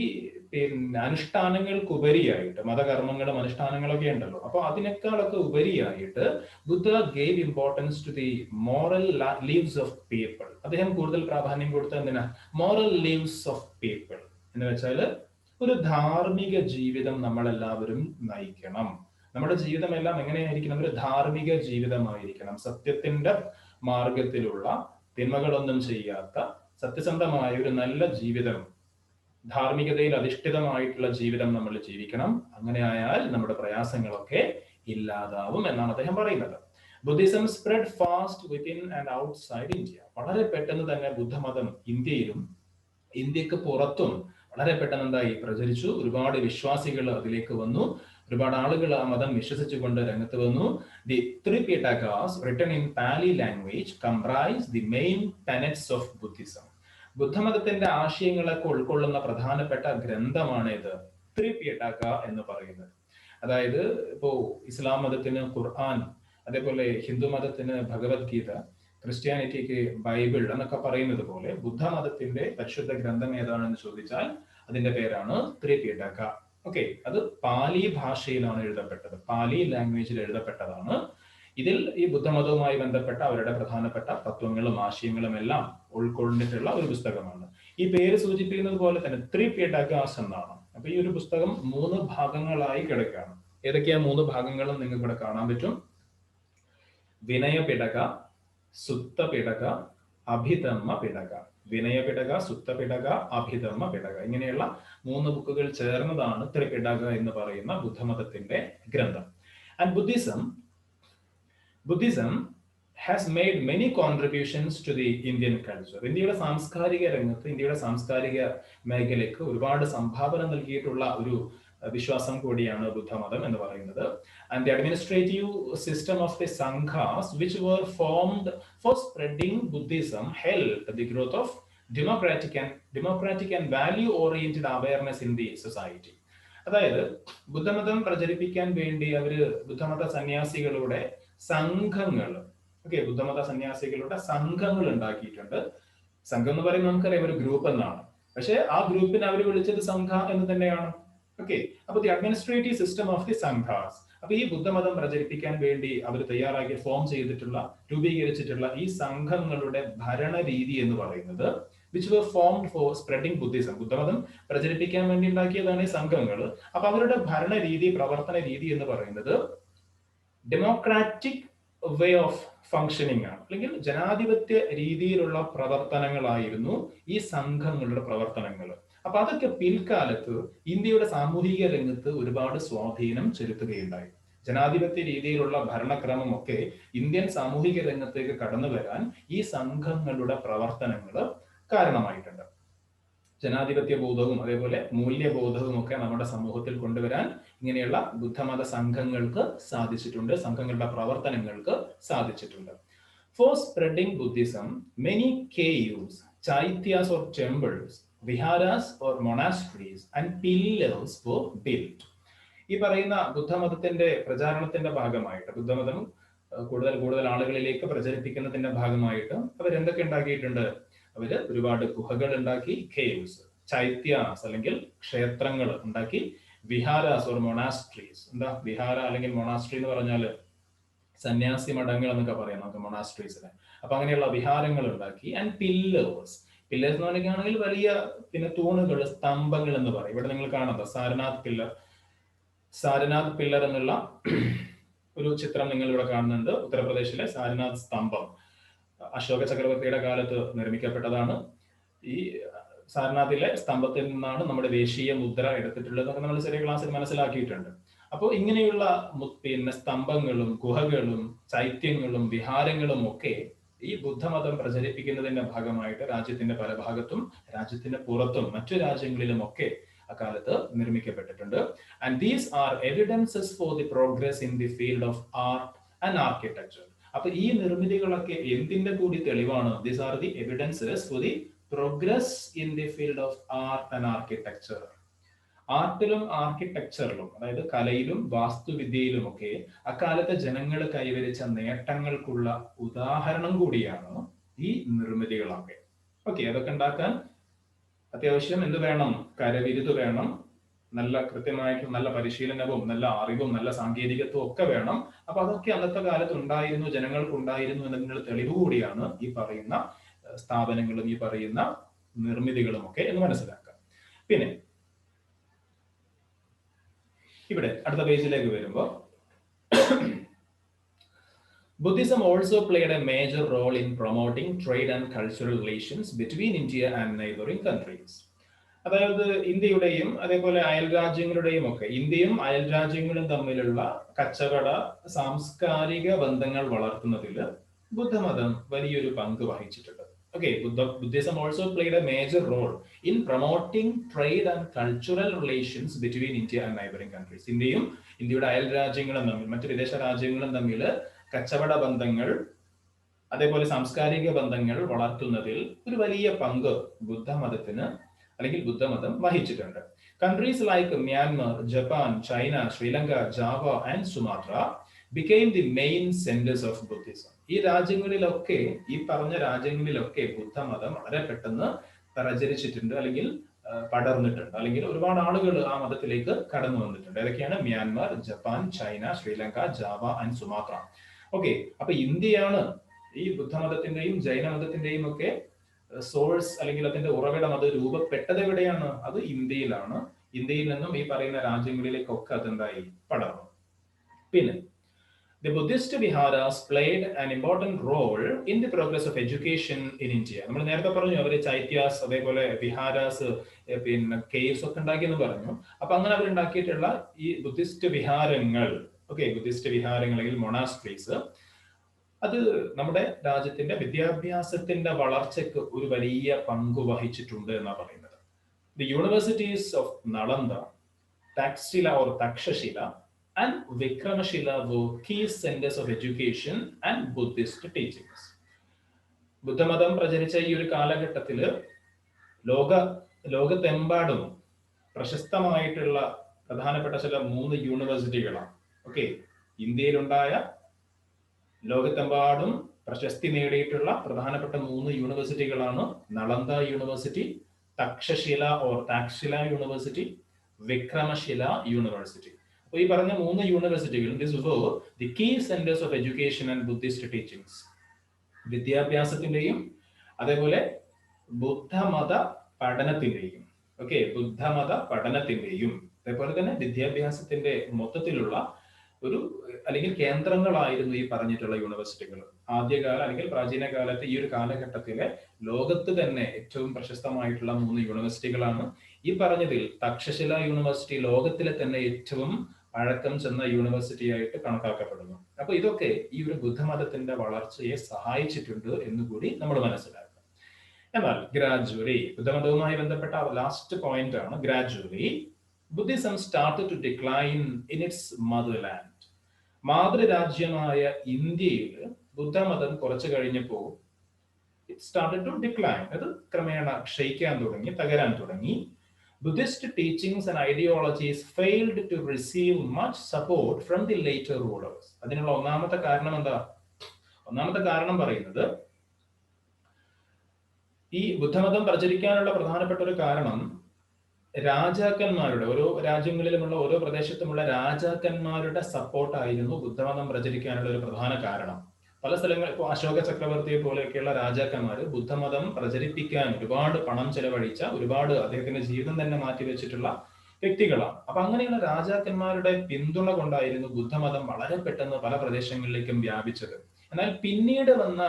പിന്നെ അനുഷ്ഠാനങ്ങൾക്കുപരിയായിട്ട്, മതകർമ്മങ്ങളും അനുഷ്ഠാനങ്ങളൊക്കെ ഉണ്ടല്ലോ, അപ്പൊ അതിനേക്കാളൊക്കെ ഉപരിയായിട്ട് Buddha gave importance to the moral lives of people. അദ്ദേഹം കൂടുതൽ പ്രാധാന്യം കൊടുത്ത എന്തിനാ? മോറൽ ലീവ്സ് ഓഫ് പീപ്പിൾ എന്ന് വെച്ചാൽ ഒരു ധാർമ്മിക ജീവിതം നമ്മളെല്ലാവരും നയിക്കണം. നമ്മുടെ ജീവിതമെല്ലാം എങ്ങനെയായിരിക്കണം? ഒരു ധാർമ്മിക ജീവിതമായിരിക്കണം. സത്യത്തിന്റെ മാർഗത്തിലുള്ള, തിന്മകളൊന്നും ചെയ്യാത്ത സത്യസന്ധമായ ഒരു നല്ല ജീവിതം, ധാർമ്മികതയിൽ അധിഷ്ഠിതമായിട്ടുള്ള ജീവിതം നമ്മൾ ജീവിക്കണം. അങ്ങനെ ആയാൽ നമ്മുടെ പ്രയാസങ്ങളൊക്കെ ഇല്ലാതാവും എന്നാണ് അദ്ദേഹം പറയുന്നത്. Buddhism spread fast within and outside India. വളരെ പെട്ടെന്ന് തന്നെ ബുദ്ധമതം ഇന്ത്യയിലും ഇന്ത്യക്ക് പുറത്തും വളരെ പെട്ടെന്ന് എന്തായി? പ്രചരിച്ചു. ഒരുപാട് വിശ്വാസികൾ അതിലേക്ക് വന്നു. ഒരുപാട് ആളുകൾ ആ മതം വിശ്വസിച്ചുകൊണ്ട് രംഗത്ത് വന്നു. The Tripitakas written in Pali language comprise the main tenets of Buddhism. ബുദ്ധമതത്തിന്റെ ആശയങ്ങളൊക്കെ ഉൾക്കൊള്ളുന്ന പ്രധാനപ്പെട്ട ഗ്രന്ഥമാണ് ഇത് ത്രിപിടക എന്ന് പറയുന്നത്. അതായത് ഇപ്പോ ഇസ്ലാം മതത്തിന് ഖുർആൻ, അതേപോലെ ഹിന്ദു മതത്തിന് ഭഗവത്ഗീത, ക്രിസ്ത്യാനിറ്റിക്ക് ബൈബിൾ എന്നൊക്കെ പറയുന്നത് പോലെ ബുദ്ധമതത്തിന്റെ പരിശുദ്ധ ഗ്രന്ഥം ഏതാണെന്ന് ചോദിച്ചാൽ അതിന്റെ പേരാണ് ത്രിപിടക. ഓക്കെ, അത് പാലി ഭാഷയിലാണ് എഴുതപ്പെട്ടത്, പാലി ലാംഗ്വേജിൽ എഴുതപ്പെട്ടതാണ്. ഇതിൽ ഈ ബുദ്ധമതവുമായി ബന്ധപ്പെട്ട അവരുടെ പ്രധാനപ്പെട്ട തത്വങ്ങളും ആശയങ്ങളും എല്ലാം ഉൾക്കൊണ്ടിട്ടുള്ള ഒരു പുസ്തകമാണ്. ഈ പേര് സൂചിപ്പിക്കുന്നത് പോലെ തന്നെ ത്രിപിടകാസ് എന്നാണ്. അപ്പൊ ഈ ഒരു പുസ്തകം 3 ഭാഗങ്ങളായി കിടക്കുകയാണ്. ഏതൊക്കെയാ 3 ഭാഗങ്ങളും നിങ്ങൾക്ക് ഇവിടെ കാണാൻ പറ്റും. വിനയപിടക, സുത്തപിടക, അഭിധമ്മ പിടക. വിനയപിടക, സുത്തപിടക, അഭിധമ്മ പിടക, ഇങ്ങനെയുള്ള 3 ബുക്കുകൾ ചേർന്നതാണ് ത്രിപിടക എന്ന് പറയുന്ന ബുദ്ധമതത്തിന്റെ ഗ്രന്ഥം. And Buddhism has made many contributions to the Indian culture. ഇന്ത്യയുടെ സാംസ്കാരിക രംഗത്ത്, ഇന്ത്യയുടെ സാംസ്കാരിക മേഖലയ്ക്ക് ഒരുപാട് സംഭാവന നൽകിയിട്ടുള്ള ഒരു വിശ്വാസം കൂടിയാണ് ബുദ്ധമതം എന്ന് പറയുന്നത്. And the administrative system of the sanghas which were formed for spreading Buddhism helped the growth of democratic and value oriented awareness in the society. അതായത് ബുദ്ധമതം പ്രചരിപ്പിക്കാൻ വേണ്ടി അവര് ബുദ്ധമത സന്യാസികളുടെ സംഘങ്ങൾ, ബുദ്ധമത സന്യാസികളുടെ സംഘങ്ങൾ ഉണ്ടാക്കിയിട്ടുണ്ട്. സംഘം എന്ന് പറയുമ്പോൾ നമുക്കറിയാം ഒരു ഗ്രൂപ്പ് എന്നാണ്, പക്ഷെ ആ ഗ്രൂപ്പിനെ അവർ വിളിച്ചത് സംഘ എന്ന് തന്നെയാണ്. അപ്പൊ the administrative system of the Sanghas, അപ്പൊ ഈ ബുദ്ധമതം പ്രചരിപ്പിക്കാൻ വേണ്ടി അവർ തയ്യാറാക്കി ഫോം ചെയ്തിട്ടുള്ള, രൂപീകരിച്ചിട്ടുള്ള ഈ സംഘങ്ങളുടെ ഭരണരീതി എന്ന് പറയുന്നത് which were formed for spreading Buddhism, ബുദ്ധമതം പ്രചരിപ്പിക്കാൻ വേണ്ടി ഉണ്ടാക്കിയതാണ് ഈ സംഘങ്ങൾ. അപ്പൊ അവരുടെ ഭരണരീതി, പ്രവർത്തന രീതി എന്ന് പറയുന്നത് ഡെമോക്രാറ്റിക് വേ ഓഫ് ഫങ്ഷനിങ് ആണ്, അല്ലെങ്കിൽ ജനാധിപത്യ രീതിയിലുള്ള പ്രവർത്തനങ്ങളായിരുന്നു ഈ സംഘങ്ങളുടെ പ്രവർത്തനങ്ങൾ. അപ്പൊ അതൊക്കെ പിൽക്കാലത്ത് ഇന്ത്യയുടെ സാമൂഹിക രംഗത്ത് ഒരുപാട് സ്വാധീനം ചെലുത്തുകയുണ്ടായി. ജനാധിപത്യ രീതിയിലുള്ള ഭരണക്രമമൊക്കെ ഇന്ത്യൻ സാമൂഹിക രംഗത്തേക്ക് കടന്നു വരാൻ ഈ സംഘങ്ങളുടെ പ്രവർത്തനങ്ങൾ കാരണമായിട്ടുണ്ട്. ജനാധിപത്യ ബോധവും അതേപോലെ മൂല്യബോധവും ഒക്കെ നമ്മുടെ സമൂഹത്തിൽ കൊണ്ടുവരാൻ ഇങ്ങനെയുള്ള ബുദ്ധമത സംഘങ്ങൾക്ക് സാധിച്ചിട്ടുണ്ട്, സംഘങ്ങളുടെ പ്രവർത്തനങ്ങൾക്ക് സാധിച്ചിട്ടുണ്ട്. For spreading Buddhism many caves, chaityas or temples, viharas or monasteries and pillars were built. ഈ പറയുന്ന ബുദ്ധമതത്തിന്റെ പ്രചാരണത്തിന്റെ ഭാഗമായിട്ട്, ബുദ്ധമതം കൂടുതൽ ആളുകളിലേക്ക് പ്രചരിപ്പിക്കുന്നതിന്റെ ഭാഗമായിട്ട് അവരെന്തൊക്കെ ഉണ്ടാക്കിയിട്ടുണ്ട്? അവര് ഒരുപാട് ഗുഹകൾ ഉണ്ടാക്കി, കേവ്സ്, ചൈത്യാസ് അല്ലെങ്കിൽ ക്ഷേത്രങ്ങൾ ഉണ്ടാക്കി, വിഹാരാസ് ഓർ മൊണാസ്ട്രീസ്. എന്താ വിഹാര അല്ലെങ്കിൽ മൊണാസ്ട്രി എന്ന് പറഞ്ഞാൽ സന്യാസി മഠങ്ങൾ എന്നൊക്കെ പറയാം നമുക്ക് മൊണാസ്ട്രീസിനെ. അപ്പൊ അങ്ങനെയുള്ള വിഹാരങ്ങൾ ഉണ്ടാക്കി. ആൻഡ് പില്ലേഴ്സ് എന്ന് പറയുകയാണെങ്കിൽ വലിയ തൂണുകൾ, സ്തംഭങ്ങൾ എന്ന് പറയും. ഇവിടെ നിങ്ങൾ കാണുന്നത് സാരനാഥ് പില്ലർ എന്നുള്ള ഒരു ചിത്രം നിങ്ങൾ ഇവിടെ കാണുന്നുണ്ട്. ഉത്തർപ്രദേശിലെ സാരനാഥ് സ്തംഭം അശോക ചക്രവർത്തിയുടെ കാലത്ത് നിർമ്മിക്കപ്പെട്ടതാണ്. ഈ സാരനാഥിലെ സ്തംഭത്തിൽ നിന്നാണ് നമ്മുടെ ദേശീയ മുദ്ര എടുത്തിട്ടുള്ളത് എന്നൊക്കെ നമ്മൾ ചെറിയ ക്ലാസ്സിൽ മനസ്സിലാക്കിയിട്ടുണ്ട്. അപ്പോൾ ഇങ്ങനെയുള്ള സ്തംഭങ്ങളും ഗുഹകളും ചൈത്യങ്ങളും വിഹാരങ്ങളും ഒക്കെ ഈ ബുദ്ധമതം പ്രചരിപ്പിക്കുന്നതിന്റെ ഭാഗമായിട്ട് രാജ്യത്തിന്റെ പല ഭാഗത്തും, രാജ്യത്തിന് പുറത്തും മറ്റു രാജ്യങ്ങളിലും ഒക്കെ അക്കാലത്ത് നിർമ്മിക്കപ്പെട്ടിട്ടുണ്ട്. And these are evidences for the progress in the field of art and architecture. അപ്പൊ ഈ നിർമ്മിതികളൊക്കെ എന്തിന്റെ കൂടി തെളിവാണ്? These are the evidences for the progress in the field of art and architecture. ആർട്ടിലും ആർക്കിടെക്ചറിലും, അതായത് കലയിലും വാസ്തുവിദ്യയിലുമൊക്കെ അക്കാലത്തെ ജനങ്ങൾ കൈവരിച്ച നേട്ടങ്ങൾക്കുള്ള ഉദാഹരണം കൂടിയാണ് ഈ നിർമ്മിതികളൊക്കെ. ഓക്കെ, അതൊക്കെ ഉണ്ടാക്കാൻ അത്യാവശ്യം എന്ത് വേണം? കരവിരുത് വേണം, നല്ല കൃത്യമായിട്ട് നല്ല പരിശീലനവും നല്ല അറിവും നല്ല സാങ്കേതികത്വവും ഒക്കെ വേണം. അപ്പൊ അതൊക്കെ അന്നത്തെ കാലത്ത് ഉണ്ടായിരുന്നു, ജനങ്ങൾക്ക് ഉണ്ടായിരുന്നു എന്നതിനുള്ള തെളിവ് കൂടിയാണ് ഈ പറയുന്ന സ്ഥാപനങ്ങളും ഈ പറയുന്ന നിർമ്മിതികളും ഒക്കെ എന്ന് മനസ്സിലാക്കാം. പിന്നെ ഇവിടെ അടുത്ത പേജിലേക്ക് വരുമ്പോൾ Buddhism also played a major role in promoting trade and cultural relations between India and neighboring countries. അതായത് ഇന്ത്യയുടെയും അതേപോലെ അയൽ രാജ്യങ്ങളുടെയും ഒക്കെ, ഇന്ത്യയും അയൽ രാജ്യങ്ങളും തമ്മിലുള്ള കച്ചവട സാംസ്കാരിക ബന്ധങ്ങൾ വളർത്തുന്നതിൽ ബുദ്ധമതം വലിയൊരു പങ്ക് വഹിച്ചിട്ടുണ്ട്. Okay, Buddhism also played a major role in promoting trade and cultural relations between India and neighboring countries. ഇന്ത്യയും ഇന്ത്യയുടെ അയൽ രാജ്യങ്ങളും തമ്മിൽ, മറ്റു വിദേശ രാജ്യങ്ങളും തമ്മിൽ കച്ചവട ബന്ധങ്ങൾ അതേപോലെ സാംസ്കാരിക ബന്ധങ്ങൾ വളർത്തുന്നതിൽ ഒരു വലിയ പങ്ക് ബുദ്ധമതത്തിന് അല്ലെങ്കിൽ ബുദ്ധമതം വഹിച്ചിട്ടുണ്ട്. Countries like Myanmar, Japan, China, Sri Lanka, Java and Sumatra became the main centers of Buddhism. ഈ രാജ്യങ്ങളിലൊക്കെ, ഈ പറഞ്ഞ രാജ്യങ്ങളിലൊക്കെ ബുദ്ധമതം വളരെ പെട്ടെന്ന് പ്രചരിച്ചിട്ടുണ്ട്, അല്ലെങ്കിൽ പടർന്നിട്ടുണ്ട്, അല്ലെങ്കിൽ ഒരുപാട് ആളുകൾ ആ മതത്തിലേക്ക് കടന്നു വന്നിട്ടുണ്ട്. ഏതൊക്കെയാണ്? Myanmar, Japan, China, Sri Lanka, Java and Sumatra. Okay, അപ്പൊ ഇന്ത്യയാണ് ഈ ബുദ്ധമതത്തിന്റെയും ജൈനമതത്തിന്റെയും ഒക്കെ സോഴ്സ്, അല്ലെങ്കിൽ അതിന്റെ ഉറവിടം. അത് രൂപപ്പെട്ടത് എവിടെയാണ്? അത് ഇന്ത്യയിലാണ്. ഇന്ത്യയിൽ നിന്നും ഈ പറയുന്ന രാജ്യങ്ങളിലേക്കൊക്കെ അതെന്തായി പടർന്നു. പിന്നെ the Buddhist viharas played an important role in the progress of education in India. നമ്മൾ നേരത്തെ പറഞ്ഞു അവർ ചൈത്യാസ് അതേപോലെ വിഹാരാസ് പിന്നെ കേവ്സ് ഒക്കെ ഉണ്ടാക്കിയെന്ന് പറഞ്ഞു. അപ്പൊ അങ്ങനെ അവർ ഉണ്ടാക്കിയിട്ടുള്ള ഈ ബുദ്ധിസ്റ്റ് വിഹാരങ്ങൾ, ഓക്കെ, ബുദ്ധിസ്റ്റ് വിഹാരങ്ങൾ അല്ലെങ്കിൽ മൊണാസ്ട്രീസ്, അത് നമ്മുടെ രാജ്യത്തിന്റെ വിദ്യാഭ്യാസത്തിന്റെ വളർച്ചയ്ക്ക് ഒരു വലിയ പങ്ക് വഹിച്ചിട്ടുണ്ട് എന്നാണ് പറയുന്നത്. The universities of Nalanda, Taxila or Takshashila and Vikramashila were key centers of education and Buddhist teachings. ബുദ്ധമതം പ്രചരിച്ച ഈ ഒരു കാലഘട്ടത്തിൽ ലോകത്തെമ്പാടും പ്രശസ്തമായിട്ടുള്ള പ്രധാനപ്പെട്ട ചില 3 യൂണിവേഴ്സിറ്റികളാണ്. ഓക്കെ, ഇന്ത്യയിലുണ്ടായ ലോകത്തെമ്പാടും പ്രശസ്തി നേടിയിട്ടുള്ള പ്രധാനപ്പെട്ട 3 യൂണിവേഴ്സിറ്റികളാണ് Nalanda university, Takshashila or Taxila university, Vikramashila university. അപ്പൊ ഈ പറഞ്ഞ 3 യൂണിവേഴ്സിറ്റികളും this were the key centres of education and Buddhist teachings. വിദ്യാഭ്യാസത്തിന്റെയും അതേപോലെ ബുദ്ധമത പഠനത്തിന്റെയും, ഓക്കെ, ബുദ്ധമത പഠനത്തിന്റെയും അതേപോലെ തന്നെ വിദ്യാഭ്യാസത്തിന്റെ മൊത്തത്തിലുള്ള ഒരു അല്ലെങ്കിൽ കേന്ദ്രങ്ങളായിരുന്നു ഈ പറഞ്ഞിട്ടുള്ള യൂണിവേഴ്സിറ്റികൾ. ആദ്യകാല അല്ലെങ്കിൽ പ്രാചീന കാലത്ത് ഈ ഒരു കാലഘട്ടത്തിലെ ലോകത്ത് തന്നെ ഏറ്റവും പ്രശസ്തമായിട്ടുള്ള 3 യൂണിവേഴ്സിറ്റികളാണ്. ഈ പറഞ്ഞതിൽ തക്ഷശില യൂണിവേഴ്സിറ്റി ലോകത്തിലെ തന്നെ ഏറ്റവും പഴക്കം ചെന്ന യൂണിവേഴ്സിറ്റി ആയിട്ട് കണക്കാക്കപ്പെടുന്നു. അപ്പൊ ഇതൊക്കെ ഈ ഒരു ബുദ്ധമതത്തിന്റെ വളർച്ചയെ സഹായിച്ചിട്ടുണ്ട് എന്നുകൂടി നമ്മൾ മനസ്സിലാക്കുക. എന്നാൽ ഗ്രാജുവലി, ബുദ്ധമതവുമായി ബന്ധപ്പെട്ട ലാസ്റ്റ് പോയിന്റ് ആണ്, gradually Buddhism started to decline in its motherland. മാതൃരാജ്യമായ ഇന്ത്യയിൽ ബുദ്ധമതം കുറച്ചു കഴിഞ്ഞപ്പോൾ ഇറ്റ് സ്റ്റാർട്ടഡ് ടു ഡിക്ലൈൻ, അത് ക്രമേണ ക്ഷയിക്കാൻ തുടങ്ങി, തകരാൻ തുടങ്ങി. Buddhist teachings and ideologies failed to receive much support from the later rulers. അതിനുള്ള ഒന്നാമത്തെ കാരണം എന്താ? ഒന്നാമത്തെ കാരണം പറയുന്നത്, ഈ ബുദ്ധമതം പ്രചരിക്കാനുള്ള പ്രധാനപ്പെട്ട ഒരു കാരണം രാജാക്കന്മാരുടെ, ഓരോ രാജ്യങ്ങളിലുമുള്ള ഓരോ പ്രദേശത്തുമുള്ള രാജാക്കന്മാരുടെ സപ്പോർട്ടായിരുന്നു ബുദ്ധമതം പ്രചരിക്കാനുള്ള ഒരു പ്രധാന കാരണം. പല സ്ഥലങ്ങളിൽ ഇപ്പോൾ അശോക ചക്രവർത്തിയെ പോലെയൊക്കെയുള്ള രാജാക്കന്മാർ ബുദ്ധമതം പ്രചരിപ്പിക്കാൻ ഒരുപാട് പണം ചെലവഴിച്ച, ഒരുപാട് അദ്ദേഹത്തിന്റെ ജീവിതം തന്നെ മാറ്റിവെച്ചിട്ടുള്ള വ്യക്തികളാണ്. അപ്പൊ അങ്ങനെയുള്ള രാജാക്കന്മാരുടെ പിന്തുണ കൊണ്ടായിരുന്നു ബുദ്ധമതം വളരെ പെട്ടെന്ന് പല പ്രദേശങ്ങളിലേക്കും വ്യാപിച്ചത്. എന്നാൽ പിന്നീട് വന്ന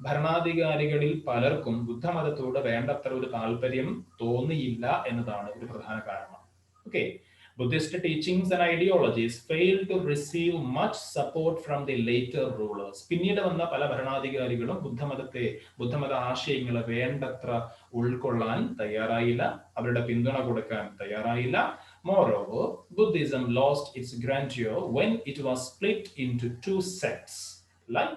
ഭരണാധികാരികളിൽ പലർക്കും ബുദ്ധമതത്തോട് വേണ്ടത്ര ഒരു താല്പര്യം തോന്നിയില്ല എന്നതാണ് ഒരു പ്രധാന കാരണം. Okay, Buddhist teachings and ideologies failed to receive much support from the later rulers. പിന്നീട് വന്ന പല ഭരണാധികാരികളും ബുദ്ധമത ആശയങ്ങളെ വേണ്ടത്ര ഉൾക്കൊള്ളാൻ തയ്യാറായില്ല, അവരുടെ പിന്തുണ കൊടുക്കാൻ തയ്യാറായില്ല. Moreover, Buddhism lost its grandeur when it was split into 2 sects like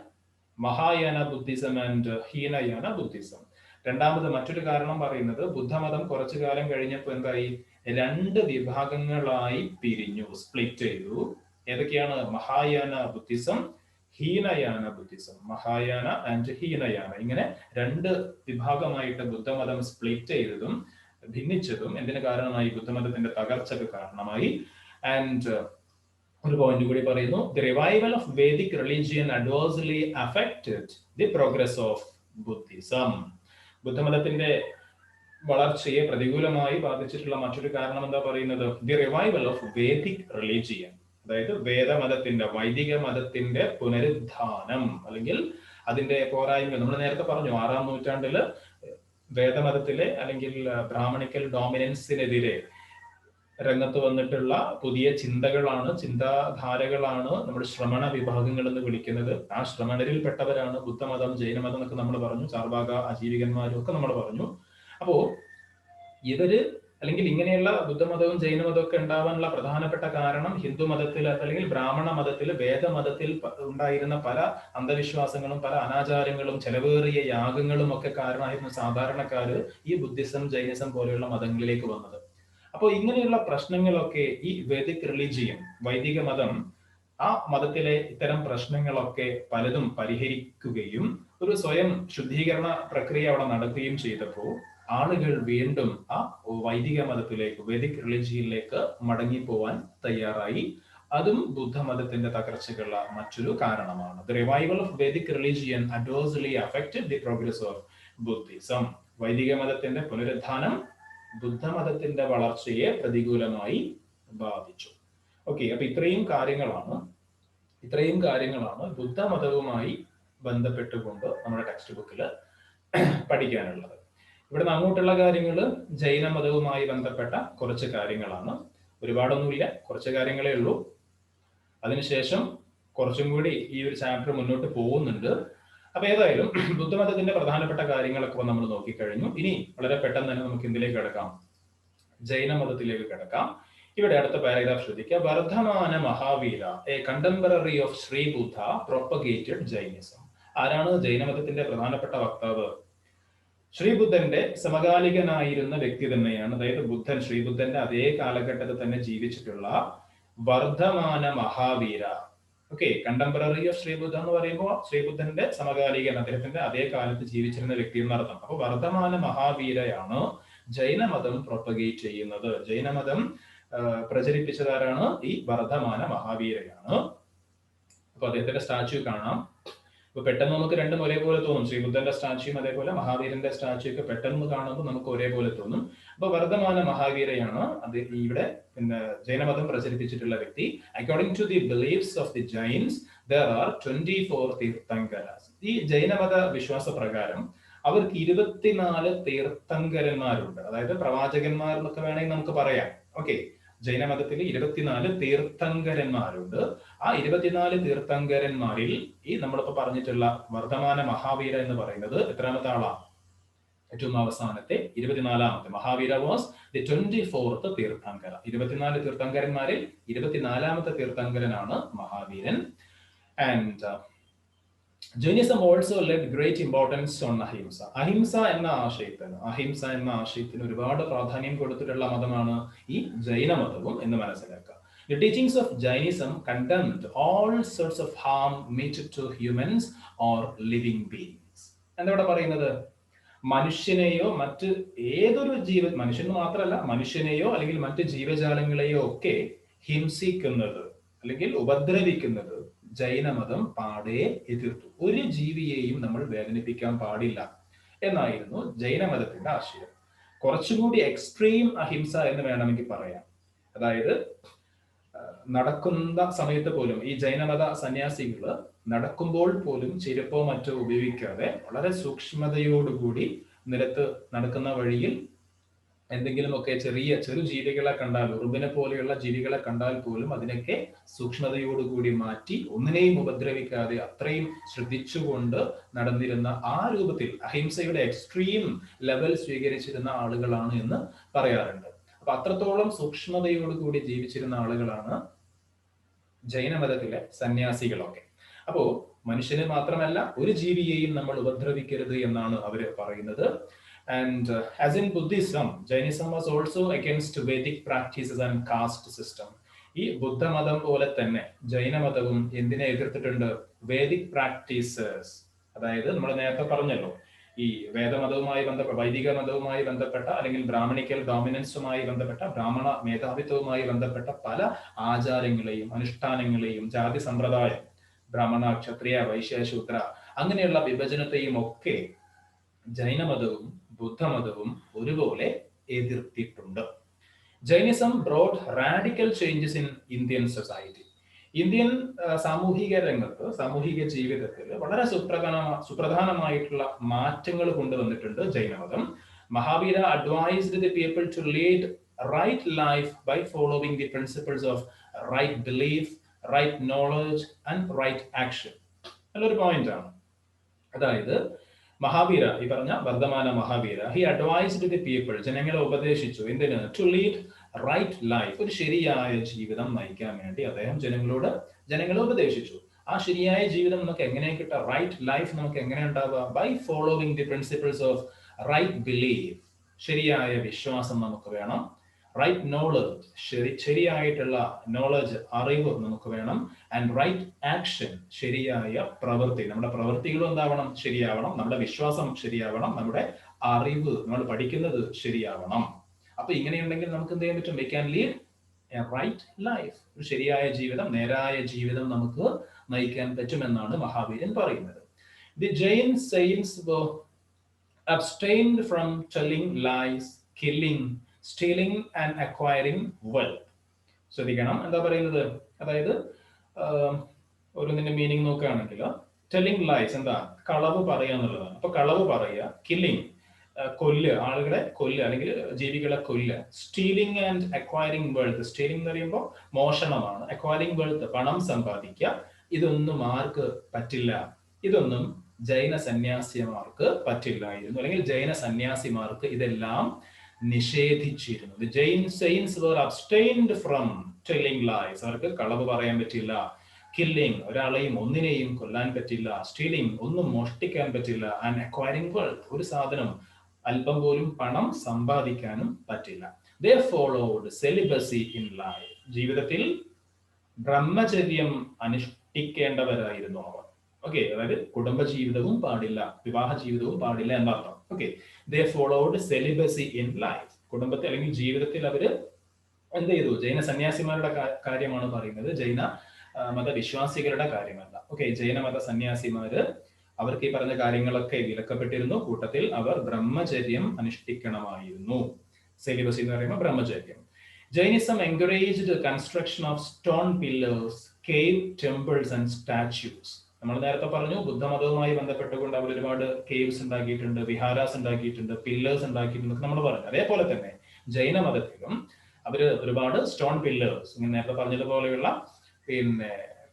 Mahayana Buddhism and Hinayana Buddhism. രണ്ടാമത് മറ്റൊരു കാരണം പറയുന്നത് ബുദ്ധമതം കുറച്ചു കാലം കഴിഞ്ഞപ്പോൾ എന്തായി, രണ്ട് വിഭാഗങ്ങളായി പിരിഞ്ഞു, സ്പ്ലിറ്റ് ചെയ്തു. ഏതൊക്കെയാണ്? Mahayana Buddhism, Hinayana Buddhism. Mahayana and Hinayana, ഇങ്ങനെ രണ്ട് വിഭാഗമായിട്ട് ബുദ്ധമതം സ്പ്ലിറ്റ് ചെയ്തതും ഭിന്നിച്ചതും എന്തിനു കാരണമായി? ബുദ്ധമതത്തിന്റെ തകർച്ചക്ക് കാരണമായി. ആൻഡ് ഒരു പോയിന്റ് കൂടി പറയുന്നു, the revival of Vedic religion adversely affected the progress of Buddhism. ബുദ്ധമതത്തിന്റെ വളർച്ചയെ പ്രതികൂലമായി ബാധിച്ചിട്ടുള്ള മറ്റൊരു കാരണം എന്താ പറയുന്നത്? The revival of Vedic religion, അതായത് വേദമതത്തിന്റെ, വൈദിക മതത്തിന്റെ പുനരുദ്ധാനം അല്ലെങ്കിൽ അതിന്റെ പോരായ്മ. നമ്മൾ നേരത്തെ പറഞ്ഞു 6-ാം നൂറ്റാണ്ടില് വേദമതത്തിലെ അല്ലെങ്കിൽ ബ്രാഹ്മണിക്കൽ ഡോമിനൻസിനെതിരെ രംഗത്ത് വന്നിട്ടുള്ള പുതിയ ചിന്തകളാണ്, ചിന്താധാരകളാണ് നമ്മുടെ ശ്രമണ വിഭാഗങ്ങൾ എന്ന് വിളിക്കുന്നത്. ആ ശ്രമണരിൽപ്പെട്ടവരാണ് ബുദ്ധമതം, ജൈനമതം എന്നൊക്കെ നമ്മൾ പറഞ്ഞു, ചാർവാക ആജീവികന്മാരും ഒക്കെ നമ്മൾ പറഞ്ഞു. അപ്പോ ഇവര് അല്ലെങ്കിൽ ഇങ്ങനെയുള്ള ബുദ്ധമതവും ജൈനമതവും ഒക്കെ ഉണ്ടാവാനുള്ള പ്രധാനപ്പെട്ട കാരണം ഹിന്ദു മതത്തിൽ അല്ലെങ്കിൽ ബ്രാഹ്മണ മതത്തിൽ, വേദമതത്തിൽ ഉണ്ടായിരുന്ന പല അന്ധവിശ്വാസങ്ങളും പല അനാചാരങ്ങളും ചെലവേറിയ യാഗങ്ങളും ഒക്കെ കാരണമായിരുന്നു സാധാരണക്കാര് ഈ ബുദ്ധിസം, ജൈനിസം പോലെയുള്ള മതങ്ങളിലേക്ക് വന്നത്. അപ്പോൾ ഇങ്ങനെയുള്ള പ്രശ്നങ്ങളൊക്കെ ഈ വേദിക് റിലീജിയൻ, വൈദിക മതം, ആ മതത്തിലെ ഇത്തരം പ്രശ്നങ്ങളൊക്കെ പലതും പരിഹരിക്കുകയും ഒരു സ്വയം ശുദ്ധീകരണ പ്രക്രിയ അവിടെ നടത്തുകയും ചെയ്തപ്പോൾ ആളുകൾ വീണ്ടും ആ വൈദിക മതത്തിലേക്ക്, വേദിക് റിലീജിയനിലേക്ക് മടങ്ങിപ്പോവാൻ തയ്യാറായി. അതും ബുദ്ധമതത്തിന്റെ തകർച്ചയ്ക്കുള്ള മറ്റൊരു കാരണമാണ്. The revival of Vedic religion adversely affected the progress of Buddhism. വൈദിക മതത്തിന്റെ പുനരുദ്ധാനം ബുദ്ധമതത്തിന്റെ വളർച്ചയെ പ്രതികൂലമായി ബാധിച്ചു. ഓക്കെ, അപ്പൊ ഇത്രയും കാര്യങ്ങളാണ് ബുദ്ധമതവുമായി ബന്ധപ്പെട്ടുകൊണ്ട് നമ്മുടെ ടെക്സ്റ്റ് ബുക്കിൽ പഠിക്കാനുള്ളത്. ഇവിടെ അങ്ങോട്ടുള്ള കാര്യങ്ങൾ ജൈനമതവുമായി ബന്ധപ്പെട്ട കുറച്ച് കാര്യങ്ങളാണ്. ഒരുപാടൊന്നുമില്ല, കുറച്ച് കാര്യങ്ങളേ ഉള്ളൂ. അതിനുശേഷം കുറച്ചും കൂടി ഈ ഒരു ചാപ്റ്റർ മുന്നോട്ട് പോകുന്നുണ്ട്. അപ്പൊ ഏതായാലും ബുദ്ധമതത്തിന്റെ പ്രധാനപ്പെട്ട കാര്യങ്ങളൊക്കെ നമ്മൾ നോക്കിക്കഴിഞ്ഞു. ഇനി വളരെ പെട്ടെന്ന് തന്നെ നമുക്ക് ഇതിലേക്ക് കിടക്കാം, ജൈനമതത്തിലേക്ക് കിടക്കാം. ഇവിടെ അടുത്ത പാരഗ്രാഫ് ശ്രദ്ധിക്കുക. Vardhamana Mahavira, A contemporary of Shri Buddha propagated Jainism. ആരാണ് ജൈനമതത്തിന്റെ പ്രധാനപ്പെട്ട വക്താവ്? ശ്രീബുദ്ധന്റെ സമകാലികനായിരുന്ന വ്യക്തി തന്നെയാണ്. അതായത് ബുദ്ധൻ, ശ്രീബുദ്ധന്റെ അതേ കാലഘട്ടത്തിൽ തന്നെ ജീവിച്ചിട്ടുള്ള Vardhamana Mahavira. Okay, contemporary of Sri Buddha എന്ന് പറയുമ്പോൾ ശ്രീബുദ്ധന്റെ സമകാലികൻ, അദ്ദേഹത്തിന്റെ അതേ കാലത്ത് ജീവിച്ചിരുന്ന വ്യക്തി എന്നർത്ഥം. അപ്പൊ വർദ്ധമാന മഹാവീരയാണ് ജൈനമതം പ്രൊപ്പഗേറ്റ് ചെയ്യുന്നത്. ജൈനമതം പ്രചരിപ്പിച്ചതാരാണ്? ഈ വർദ്ധമാന മഹാവീരയാണ്. അപ്പൊ അദ്ദേഹത്തിന്റെ സ്റ്റാച്യു കാണാം. അപ്പൊ പെട്ടെന്ന് നമുക്ക് രണ്ടും ഒരേപോലെ തോന്നും. ശ്രീബുദ്ധന്റെ സ്റ്റാച്യൂയും അതേപോലെ മഹാവീരന്റെ സ്റ്റാച്യു ഒക്കെ പെട്ടെന്ന് കാണുമ്പോൾ നമുക്ക് ഒരേപോലെ തോന്നും. അപ്പൊ വർദ്ധമാന മഹാവീരയാണ് അത് ഇവിടെ പിന്നെ ജൈനമതം പ്രചരിപ്പിച്ചിട്ടുള്ള വ്യക്തി. According to the beliefs of the Jains there are 24 tirthankaras. ഈ ജൈനമത വിശ്വാസ പ്രകാരം അവർക്ക് 24 തീർത്ഥങ്കരന്മാരുണ്ട്. അതായത് പ്രവാചകന്മാർ എന്നൊക്കെ വേണമെങ്കിൽ നമുക്ക് പറയാം. ഓക്കെ, ജൈനമതത്തിൽ 24 തീർത്ഥങ്കരന്മാരുണ്ട്. ആ 24 തീർത്ഥങ്കരന്മാരിൽ ഈ നമ്മളിപ്പോ പറഞ്ഞിട്ടുള്ള വർദ്ധമാന മഹാവീര എന്ന് പറയുന്നത് എത്രാമത്തെ ആളാണ്? ഏറ്റവും അവസാനത്തെ 24ാമത്തെ. Mahavira was the 24th tirthankara. 24 തീർത്ഥങ്കരന്മാരിൽ 24ാമത്തെ തീർത്ഥങ്കരനാണ് മഹാവീരൻ. And Jainism also led great importance on ahimsa. Ahimsa എന്ന ആശയത്തിന് ഒരുപാട് പ്രാധാന്യം കൊടുത്തിട്ടുള്ള മതമാണ് ഈ ജൈനമതവും എന്ന് മനസ്സിലാക്കുക. The teachings of Jainism condemned all sorts of harm meted to humans or living beings. എന്താ ഇവിടെ പറയുന്നത്? മനുഷ്യനെയോ മറ്റ് ഏതൊരു മനുഷ്യന് മാത്രമല്ല, മനുഷ്യനെയോ അല്ലെങ്കിൽ മറ്റ് ജീവജാലങ്ങളെയോ ഒക്കെ ഹിംസിക്കുന്നത് അല്ലെങ്കിൽ ഉപദ്രവിക്കുന്നത് ജൈനമതം പാടെ എതിർത്തു. ഒരു ജീവിയെയും നമ്മൾ വേദനിപ്പിക്കാൻ പാടില്ല എന്നായിരുന്നു ജൈനമതത്തിന്റെ ആശയം. കുറച്ചുകൂടി എക്സ്ട്രീം അഹിംസ എന്ന് വേണമെങ്കിൽ പറയാം. അതായത് നടക്കുന്ന സമയത്ത് പോലും ഈ ജൈനമത സന്യാസികള് നടക്കുമ്പോൾ പോലും ചെരുപ്പോ മറ്റോ ഉപയോഗിക്കാതെ വളരെ സൂക്ഷ്മതയോടുകൂടി നിലത്ത് നടക്കുന്ന വഴിയിൽ എന്തെങ്കിലുമൊക്കെ ചെറു ജീവികളെ കണ്ടാൽ, ഉറുമ്പിനെ പോലെയുള്ള ജീവികളെ കണ്ടാൽ പോലും അതിനൊക്കെ സൂക്ഷ്മതയോടുകൂടി മാറ്റി ഒന്നിനെയും ഉപദ്രവിക്കാതെ അത്രയും ശ്രദ്ധിച്ചുകൊണ്ട് നടന്നിരുന്ന ആ രൂപത്തിൽ അഹിംസയുടെ എക്സ്ട്രീം ലെവൽ സ്വീകരിച്ചിരുന്ന ആളുകളാണ് എന്ന് പറയാറുണ്ട്. അപ്പൊ അത്രത്തോളം സൂക്ഷ്മതയോടുകൂടി ജീവിച്ചിരുന്ന ആളുകളാണ് ജൈനമതത്തിലെ സന്യാസികളൊക്കെ. അപ്പോ മനുഷ്യനെ മാത്രമല്ല ഒരു ജീവിയെയും നമ്മൾ ഉപദ്രവിക്കരുത് എന്നാണ് അവർ പറയുന്നത്. And as in Buddhism, Jainism was also against Vedic practices and caste system. ഈ ബുദ്ധമതം പോലെ തന്നെ ജൈനമതവും എന്തിനെ എതിർത്തിട്ടുണ്ട്? Vedic practices. അതായത് നമ്മൾ നേരത്തെ പറഞ്ഞല്ലോ, ഈ വേദമതവുമായി ബന്ധപ്പെട്ട, വൈദിക മതവുമായി ബന്ധപ്പെട്ട, അല്ലെങ്കിൽ ബ്രാഹ്മണിക്കൽ ഡോമിനൻസുമായി ബന്ധപ്പെട്ട, ബ്രാഹ്മണ മേധാവിത്വവുമായി ബന്ധപ്പെട്ട പല ആചാരങ്ങളെയും അനുഷ്ഠാനങ്ങളെയും, ജാതി സമ്പ്രദായം, ബ്രാഹ്മണ, ക്ഷത്രിയ, വൈശ്യ, ശൂദ്ര, അങ്ങനെയുള്ള വിഭജനത്തെയും ഒക്കെ ജൈനമതവും ബുദ്ധമതവും ഒരുപോലെ എതിർത്തിട്ടുണ്ട്. Jainism brought radical changes in Indian society. Indian സാമൂഹിക രംഗത്ത്, സാമൂഹിക ജീവിതത്തിൽ വളരെ സുപ്രധാനമായിട്ടുള്ള മാറ്റങ്ങൾ കൊണ്ടുവന്നിട്ടുണ്ട് ജൈനമതം. Mahavira advised the people to lead right life by following the principles of right belief, right knowledge and right action. നല്ലൊരു പോയിന്റ് ആണ്. അതായത് മഹാവീര, ഈ പറഞ്ഞ Vardhamana Mahavira, he advised the people, ജനങ്ങളെ ഉപദേശിച്ചു. എന്തിന്? ടു ലീഡ് റൈറ്റ് ലൈഫ്, ഒരു ശരിയായ ജീവിതം നയിക്കാൻ വേണ്ടി അദ്ദേഹം ജനങ്ങളെ ഉപദേശിച്ചു. ആ ശരിയായ ജീവിതം നമുക്ക് എങ്ങനെ കിട്ടുക? റൈറ്റ് ലൈഫ് നമുക്ക് എങ്ങനെ ഉണ്ടാവുക? By following the principles of right belief, ശരിയായ വിശ്വാസം നമുക്ക് വേണം. റൈറ്റ് നോളജ്, ശരിയായിട്ടുള്ള നോളജ്, അറിവ് നമുക്ക് വേണം. ആൻഡ് റൈറ്റ് ആക്ഷൻ, ശരിയായ പ്രവൃത്തി, നമ്മുടെ പ്രവൃത്തികളും എന്താവണം? ശരിയാവണം. നമ്മുടെ വിശ്വാസം ശരിയാവണം. നമ്മുടെ അറിവ്, നമ്മൾ പഠിക്കുന്നത് ശരിയാവണം. അപ്പൊ ഇങ്ങനെയുണ്ടെങ്കിൽ നമുക്ക് എന്ത് ചെയ്യാൻ പറ്റും? We can lead a right life, ഒരു ശരിയായ ജീവിതം, നേരായ ജീവിതം നമുക്ക് നയിക്കാൻ പറ്റുമെന്നാണ് മഹാവീരൻ പറയുന്നത്. The Jain saints were abstained from telling lies, killing, stealing and acquiring wealth. ശ്രദ്ധിക്കണം, എന്താ പറയുന്നത്? അതായത് ഓരോന്നിന്റെ മീനിങ് നോക്കുകയാണെങ്കിൽ, ടെല്ലിംഗ് ലൈസ് എന്താ? കളവ് പറയുക എന്നുള്ളതാണ്. അപ്പൊ കളവ് പറയുക, കില്ലിംഗ് കൊല്ലുക, ആളുകളെ കൊല്ലുക അല്ലെങ്കിൽ ജീവികളെ കൊല്ലുക. Stealing and acquiring wealth, stealing എന്ന് പറയുമ്പോൾ മോഷണമാണ്. അക്വയറിംഗ് വെൽത്ത്, പണം സമ്പാദിക്കുക. ഇതൊന്നും ആർക്ക് പറ്റില്ല? ഇതൊന്നും ജൈന സന്യാസിമാർക്ക് പറ്റില്ലായിരുന്നു, അല്ലെങ്കിൽ ജൈന സന്യാസിമാർക്ക് ഇതെല്ലാം നിഷേധിച്ചിരുന്നു. The Jain saints were abstained from telling lies, അവർക്ക് കളവ് പറയാൻ പറ്റില്ല. കില്ലിംഗ്, ഒരാളെയും ഒന്നിനെയും കൊല്ലാൻ പറ്റില്ല. സ്റ്റീലിംഗ്, ഒന്നും മോഷ്ടിക്കാൻ പറ്റില്ല. ആൻഡ് അക്വയറിംഗ് വെൽത്ത്, ഒരു സാധനം, അല്പം പോലും പണം സമ്പാദിക്കാനും പറ്റില്ല. They followed celibacy in life, ജീവിതത്തിൽ ബ്രഹ്മചര്യം അനുഷ്ഠിക്കേണ്ടവരായിരുന്നു അവർ. ഓക്കെ, അതായത് കുടുംബജീവിതവും പാടില്ല, വിവാഹ ജീവിതവും പാടില്ല എന്നർത്ഥം. Okay, they followed celibacy in life, കുടുംബത്തിൽ അല്ലെങ്കിൽ ജീവിതത്തിൽ അവര് എന്ത് ചെയ്തു? ജൈന സന്യാസിമാരുടെ കാര്യമാണ് പറയുന്നത്, ജൈന മതവിശ്വാസികളുടെ കാര്യമല്ല. ഓക്കെ, ജൈന മത സന്യാസിമാര് അവർക്ക് ഈ പറഞ്ഞ കാര്യങ്ങളൊക്കെ വിലക്കപ്പെട്ടിരുന്നു. കൂട്ടത്തിൽ അവർ ബ്രഹ്മചര്യം അനുഷ്ഠിക്കണമായിരുന്നു. സെലിബസി എന്ന് പറയുമ്പോൾ ബ്രഹ്മചര്യം. Jainism encouraged construction of stone pillars, cave temples and statues. നമ്മൾ നേരത്തെ പറഞ്ഞു, ബുദ്ധമതവുമായി ബന്ധപ്പെട്ടുകൊണ്ട് അവർ ഒരുപാട് കേവ്സ് ഉണ്ടാക്കിയിട്ടുണ്ട്, വിഹാരാസ് ഉണ്ടാക്കിയിട്ടുണ്ട്, പില്ലേഴ്സ് ഉണ്ടാക്കിയിട്ടുണ്ട് നമ്മൾ പറഞ്ഞു. അതേപോലെ തന്നെ ജൈനമതത്തിലും അവര് ഒരുപാട് സ്റ്റോൺ പില്ലേഴ്സ്, ഇങ്ങനെ നേരത്തെ പറഞ്ഞതുപോലെയുള്ള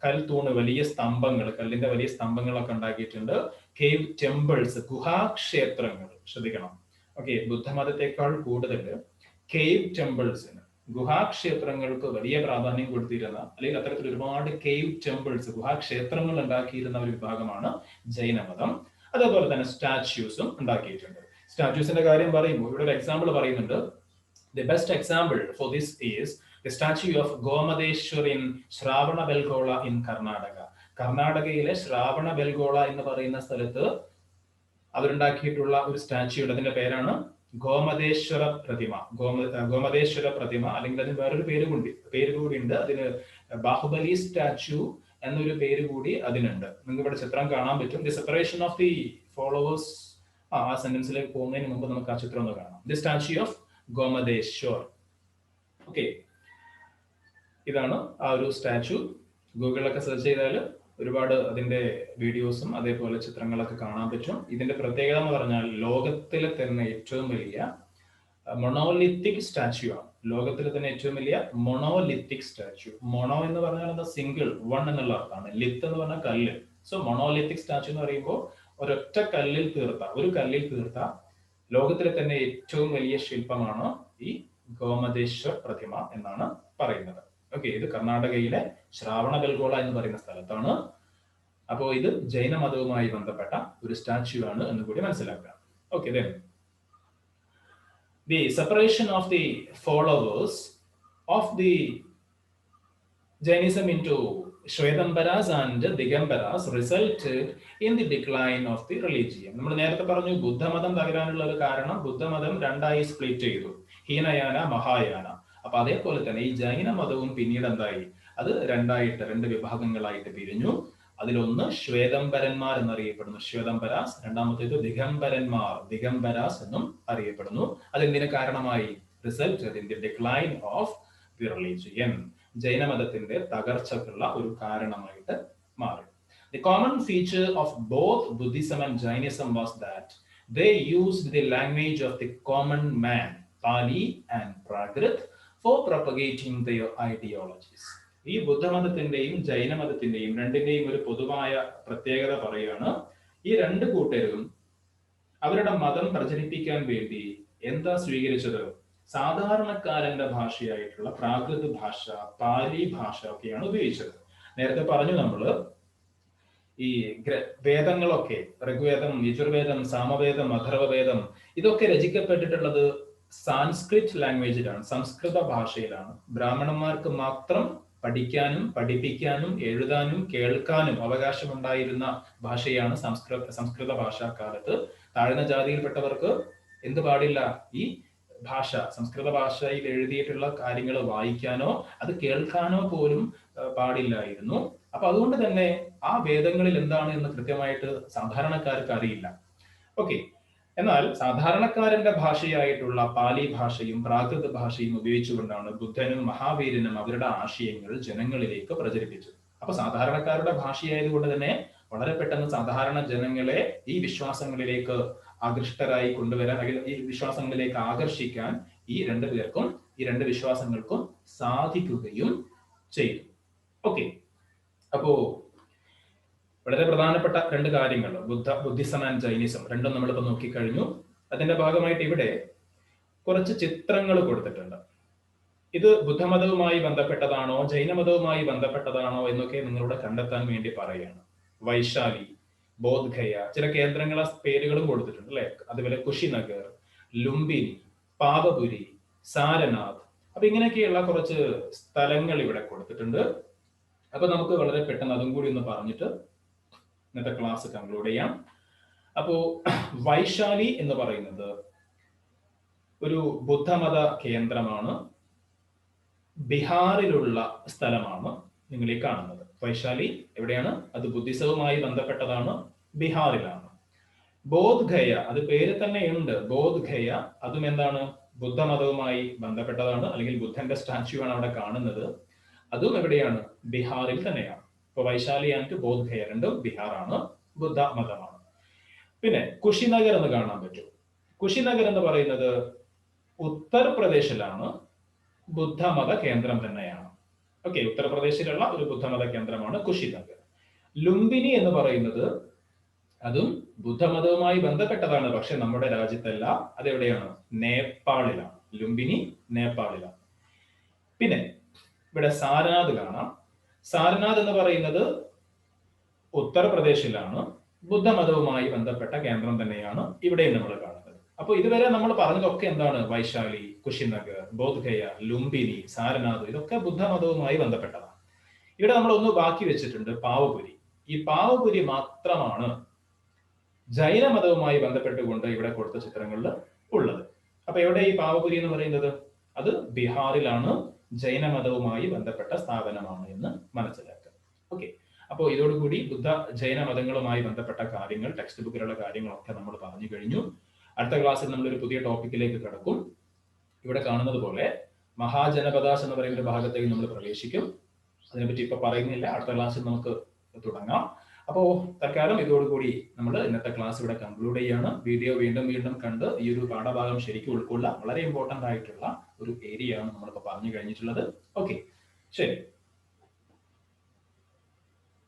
കൽത്തൂണ്, വലിയ സ്തംഭങ്ങൾ, കല്ലിന്റെ വലിയ സ്തംഭങ്ങളൊക്കെ ഉണ്ടാക്കിയിട്ടുണ്ട്. കേവ് ടെമ്പിൾസ്, ഗുഹാക്ഷേത്രങ്ങൾ. ശ്രദ്ധിക്കണം, ഓക്കെ, ബുദ്ധമതത്തെക്കാൾ കൂടുതൽ കേവ് ടെമ്പിൾസിന്, ഗുഹാക്ഷേത്രങ്ങൾക്ക് വലിയ പ്രാധാന്യം കൊടുത്തിരുന്ന, അല്ലെങ്കിൽ അത്തരത്തിൽ ഒരുപാട് കേവ് ടെമ്പിൾസ്, ഗുഹാക്ഷേത്രങ്ങൾ ഉണ്ടാക്കിയിരുന്ന ഒരു വിഭാഗമാണ് ജൈനമതം. അതേപോലെ തന്നെ സ്റ്റാച്യൂസും ഉണ്ടാക്കിയിട്ടുണ്ട്. സ്റ്റാച്യൂസിന്റെ കാര്യം പറയുമ്പോൾ ഇവിടെ ഒരു എക്സാമ്പിൾ പറയുന്നുണ്ട്. The best example for this is the statue of Gomateshwar in Shravanabelagola in Karnataka. കർണാടകയിലെ ശ്രാവണബെൽഗോള എന്ന് പറയുന്ന സ്ഥലത്ത് അവരുണ്ടാക്കിയിട്ടുള്ള ഒരു സ്റ്റാച്യൂ ഉണ്ട്. അതിന്റെ പേരാണ് ഗോമതേശ്വര പ്രതിമ. ഗോമതേശ്വര പ്രതിമ, അല്ലെങ്കിൽ അതിന് വേറൊരു പേര് കൂടി ഉണ്ട്. അതിന് ബാഹുബലി സ്റ്റാച്യൂ എന്നൊരു പേര് കൂടി അതിനുണ്ട്. നിങ്ങൾക്ക് ഇവിടെ ചിത്രം കാണാൻ പറ്റും. The separation of the followers, ആ സെന്റൻസിലേക്ക് പോകുന്നതിന് മുമ്പ് നമുക്ക് ആ ചിത്രം ഒന്ന് കാണാം. The statue of Gomateshwar. Okay, ഇതാണ് ആ ഒരു സ്റ്റാച്യൂ. ഗൂഗിളിലൊക്കെ സെർച്ച് ചെയ്താൽ ഒരുപാട് അതിന്റെ വീഡിയോസും അതേപോലെ ചിത്രങ്ങളൊക്കെ കാണാൻ പറ്റും. ഇതിന്റെ പ്രത്യേകത എന്ന് പറഞ്ഞാൽ ലോകത്തിലെ തന്നെ ഏറ്റവും വലിയ മൊണോലിത്തിക് സ്റ്റാച്യൂ ആണ്. ലോകത്തിലെ തന്നെ ഏറ്റവും വലിയ മൊണോലിത്തിക് സ്റ്റാച്യൂ. മൊണോ എന്ന് പറഞ്ഞാൽ എന്താ? സിംഗിൾ, വൺ എന്നുള്ള അർത്ഥമാണ്. ലിത്ത് എന്ന് പറഞ്ഞാൽ കല്ല്. സോ മൊണോലിത്തിക് സ്റ്റാച്യൂ എന്ന് പറയുമ്പോൾ ഒരൊറ്റ കല്ലിൽ തീർത്ത ലോകത്തിലെ തന്നെ ഏറ്റവും വലിയ ശില്പമാണ് ഈ ഗോമതേശ്വർ പ്രതിമ എന്നാണ് പറയുന്നത്. ഓക്കെ, ഇത് കർണാടകയിലെ ശ്രാവണബെൽഗോള എന്ന് പറയുന്ന സ്ഥലത്താണ് അപ്പോൾ ഇത് ജൈനമതവുമായി ബന്ധപ്പെട്ട ഒരു സ്റ്റാച്യു ആണ് എന്ന് കൂടി മനസ്സിലാക്കാം. Okay, then the separation of the followers of the Jainism into Shvetambaras and Digambaras resulted in the decline of the religion. നമ്മൾ നേരത്തെ പറഞ്ഞു ബുദ്ധമതം തകരാനുള്ള ഒരു കാരണം ബുദ്ധമതം രണ്ടായി സ്പ്ലിറ്റ് ചെയ്തു, ഹീനയാന മഹായാന. അപ്പൊ അതേപോലെ തന്നെ ഈ ജൈന മതവും പിന്നീട് എന്തായി, അത് രണ്ട് വിഭാഗങ്ങളായിട്ട് പിരിഞ്ഞു. അതിലൊന്ന് ശ്വേതംബരന്മാർ എന്നറിയപ്പെടുന്നു, ശ്വേതംബരാസ്. രണ്ടാമത്തേത് ദിഗംബരന്മാർ, ദിഗംബരാസ് എന്നും അറിയപ്പെടുന്നു. അതെന്തിനു കാരണമായി? Result in the decline of the religion, ജൈനമതത്തിന്റെ തകർച്ചക്കുള്ള ഒരു കാരണമായിട്ട് മാറി. The common feature of both Buddhism and Jainism was that they used the language of the common man, Pali and Prakrit, for propagating their ideologies. ഈ ബുദ്ധമതത്തിന്റെയും ജൈനമതത്തിന്റെയും രണ്ടിന്റെയും ഒരു പൊതുവായ പ്രത്യേകത പറയുകയാണ്, ഈ രണ്ട് കൂട്ടരും അവരുടെ മതം പ്രചരിപ്പിക്കാൻ വേണ്ടി എന്താ സ്വീകരിച്ചത്? സാധാരണക്കാരന്റെ ഭാഷയായിട്ടുള്ള പ്രാകൃത ഭാഷ, പാലി ഭാഷ ഒക്കെയാണ് ഉപയോഗിച്ചത്. നേരത്തെ പറഞ്ഞു നമ്മള് ഈ വേദങ്ങളൊക്കെ, ഋഗ്വേദം, യജുർവേദം, സാമവേദം, അഥർവവേദം, ഇതൊക്കെ രചിക്കപ്പെട്ടിട്ടുള്ളത് സാൻസ്ക്രിറ്റ് ലാംഗ്വേജിലാണ്, സംസ്കൃത ഭാഷയിലാണ്. ബ്രാഹ്മണന്മാർക്ക് മാത്രം പഠിക്കാനും പഠിപ്പിക്കാനും എഴുതാനും കേൾക്കാനും അവകാശമുണ്ടായിരുന്ന ഭാഷയാണ് സംസ്കൃത ഭാഷാക്കാലത്ത്. താഴ്ന്ന ജാതിയിൽപ്പെട്ടവർക്ക് എന്ത് പാടില്ല? ഈ ഭാഷ, സംസ്കൃത ഭാഷയിൽ എഴുതിയിട്ടുള്ള കാര്യങ്ങൾ വായിക്കാനോ അത് കേൾക്കാനോ പോലും പാടില്ലായിരുന്നു. അപ്പൊ അതുകൊണ്ട് തന്നെ ആ വേദങ്ങളിൽ എന്താണ് എന്ന് കൃത്യമായിട്ട് സാധാരണക്കാർക്ക് അറിയില്ല. ഓക്കെ, എന്നാൽ സാധാരണക്കാരന്റെ ഭാഷയായിട്ടുള്ള പാലി ഭാഷയും പ്രാകൃത ഭാഷയും ഉപയോഗിച്ചുകൊണ്ടാണ് ബുദ്ധനും മഹാവീരനും അവരുടെ ആശയങ്ങൾ ജനങ്ങളിലേക്ക് പ്രചരിപ്പിച്ചത്. അപ്പൊ സാധാരണക്കാരുടെ ഭാഷയായതുകൊണ്ട് തന്നെ വളരെ പെട്ടെന്ന് സാധാരണ ജനങ്ങളെ ഈ വിശ്വാസങ്ങളിലേക്ക് ആകൃഷ്ടരായി കൊണ്ടുവരാൻ, അല്ലെങ്കിൽ ഈ വിശ്വാസങ്ങളിലേക്ക് ആകർഷിക്കാൻ ഈ രണ്ടു പേർക്കും, ഈ രണ്ട് വിശ്വാസങ്ങൾക്കും സാധിക്കുകയും ചെയ്തു. ഓക്കെ, അപ്പോ വളരെ പ്രധാനപ്പെട്ട രണ്ട് കാര്യങ്ങൾ, ബുദ്ധിസം ആൻഡ് ജൈനിസം, രണ്ടും നമ്മളിപ്പോ നോക്കിക്കഴിഞ്ഞു. അതിന്റെ ഭാഗമായിട്ട് ഇവിടെ കുറച്ച് ചിത്രങ്ങൾ കൊടുത്തിട്ടുണ്ട്. ഇത് ബുദ്ധമതവുമായി ബന്ധപ്പെട്ടതാണോ ജൈനമതവുമായി ബന്ധപ്പെട്ടതാണോ എന്നൊക്കെ നിങ്ങളോട് കണ്ടെത്താൻ വേണ്ടി പറയുകയാണ്. വൈശാലി, ബോധ്ഗയ, ചില കേന്ദ്രങ്ങളെ പേരുകളും കൊടുത്തിട്ടുണ്ട് അല്ലെ. അതുപോലെ കുശിനഗർ, ലുംബിനി, പാവപുരി, സാരനാഥ്. അപ്പൊ ഇങ്ങനെയൊക്കെയുള്ള കുറച്ച് സ്ഥലങ്ങൾ ഇവിടെ കൊടുത്തിട്ടുണ്ട്. അപ്പൊ നമുക്ക് വളരെ പെട്ടെന്ന് അതും കൂടി ഒന്ന് പറഞ്ഞിട്ട് ഇന്നത്തെ ക്ലാസ് കൺക്ലൂഡ് ചെയ്യാം. അപ്പോ വൈശാലി എന്ന് പറയുന്നത് ഒരു ബുദ്ധമത കേന്ദ്രമാണ്, ബീഹാറിലുള്ള സ്ഥലമാണ് നിങ്ങൾ ഈ കാണുന്നത്. വൈശാലി എവിടെയാണ്? അത് ബുദ്ധിസവുമായി ബന്ധപ്പെട്ടതാണ്, ബീഹാറിലാണ്. ബോധ്ഗയ, അത് പേര് തന്നെ ഉണ്ട്, ബോധ്ഗയ, അതും എന്താണ്? ബുദ്ധമതവുമായി ബന്ധപ്പെട്ടതാണ്, അല്ലെങ്കിൽ ബുദ്ധന്റെ സ്റ്റാച്യു ആണ് അവിടെ കാണുന്നത്. അതും എവിടെയാണ്? ബീഹാറിൽ തന്നെയാണ്. ഇപ്പൊ വൈശാലി ആൻഡ് ബോധ്ഗയ രണ്ടും ബീഹാറാണ്, ബുദ്ധ മതമാണ്. പിന്നെ കുശിനഗർ എന്ന് കാണാൻ പറ്റും. കുശിനഗർ എന്ന് പറയുന്നത് ഉത്തർപ്രദേശിലാണ്, ബുദ്ധമത കേന്ദ്രം തന്നെയാണ്. ഓക്കെ, ഉത്തർപ്രദേശിലുള്ള ഒരു ബുദ്ധമത കേന്ദ്രമാണ് കുശിനഗർ. ലുംബിനി എന്ന് പറയുന്നത് അതും ബുദ്ധമതവുമായി ബന്ധപ്പെട്ടതാണ്, പക്ഷെ നമ്മുടെ രാജ്യത്തല്ല. അതെവിടെയാണ്? നേപ്പാളിലാണ്. ലുംബിനി നേപ്പാളിലാണ്. പിന്നെ ഇവിടെ സാരനാഥ് കാണാം. സാരനാഥ് എന്ന് പറയുന്നത് ഉത്തർപ്രദേശിലാണ്, ബുദ്ധമതവുമായി ബന്ധപ്പെട്ട കേന്ദ്രം തന്നെയാണ് ഇവിടെയും നമ്മൾ കാണുന്നത്. അപ്പൊ ഇതുവരെ നമ്മൾ പറഞ്ഞതൊക്കെ എന്താണ്? വൈശാലി, കുശിനഗർ, ബോധ്ഗയ, ലുംബിനി, സാരനാഥ്, ഇതൊക്കെ ബുദ്ധമതവുമായി ബന്ധപ്പെട്ടതാണ്. ഇവിടെ നമ്മൾ ഒന്ന് ബാക്കി വെച്ചിട്ടുണ്ട്, പാവപുരി. ഈ പാവപുരി മാത്രമാണ് ജൈനമതവുമായി ബന്ധപ്പെട്ടുകൊണ്ട് ഇവിടെ കൊടുത്ത ചിത്രങ്ങളിൽ ഉള്ളത്. അപ്പൊ എവിടെ ഈ പാവപുരി എന്ന് പറയുന്നത്? അത് ബീഹാറിലാണ്, ജൈനമതവുമായി ബന്ധപ്പെട്ട സ്ഥാപനമാണ് എന്ന് മനസ്സിലാക്കുക. ഓക്കെ, അപ്പോൾ ഇതോടുകൂടി ബുദ്ധ ജൈന മതങ്ങളുമായി ബന്ധപ്പെട്ട കാര്യങ്ങൾ, ടെക്സ്റ്റ് ബുക്കിലുള്ള കാര്യങ്ങളൊക്കെ നമ്മൾ പറഞ്ഞു കഴിഞ്ഞു. അടുത്ത ക്ലാസ്സിൽ നമ്മളൊരു പുതിയ ടോപ്പിക്കിലേക്ക് കടക്കും. ഇവിടെ കാണുന്നത് പോലെ മഹാജനപദാസ് എന്ന് പറയുന്ന ഒരു ഭാഗത്തേക്ക് നമ്മൾ പ്രവേശിക്കും. അതിനെപ്പറ്റി ഇപ്പൊ പറയുന്നില്ല, അടുത്ത ക്ലാസ്സിൽ നമുക്ക് തുടങ്ങാം. അപ്പോൾ തൽക്കാലം ഇതോടുകൂടി നമ്മൾ ഇന്നത്തെ ക്ലാസ് ഇവിടെ കൺക്ലൂഡ് ചെയ്യാണ്. വീഡിയോ വീണ്ടും കണ്ട് ഈ ഒരു പാഠഭാഗം ശരിക്കും ഉൾക്കൊള്ളുക വളരെ ഇമ്പോർട്ടന്റ് ആയിട്ടുള്ള ഒരു ഏരിയ ആണ് നമ്മളിപ്പോൾ പറഞ്ഞു കഴിഞ്ഞിട്ടുള്ളത്. ഓക്കെ, ശരി.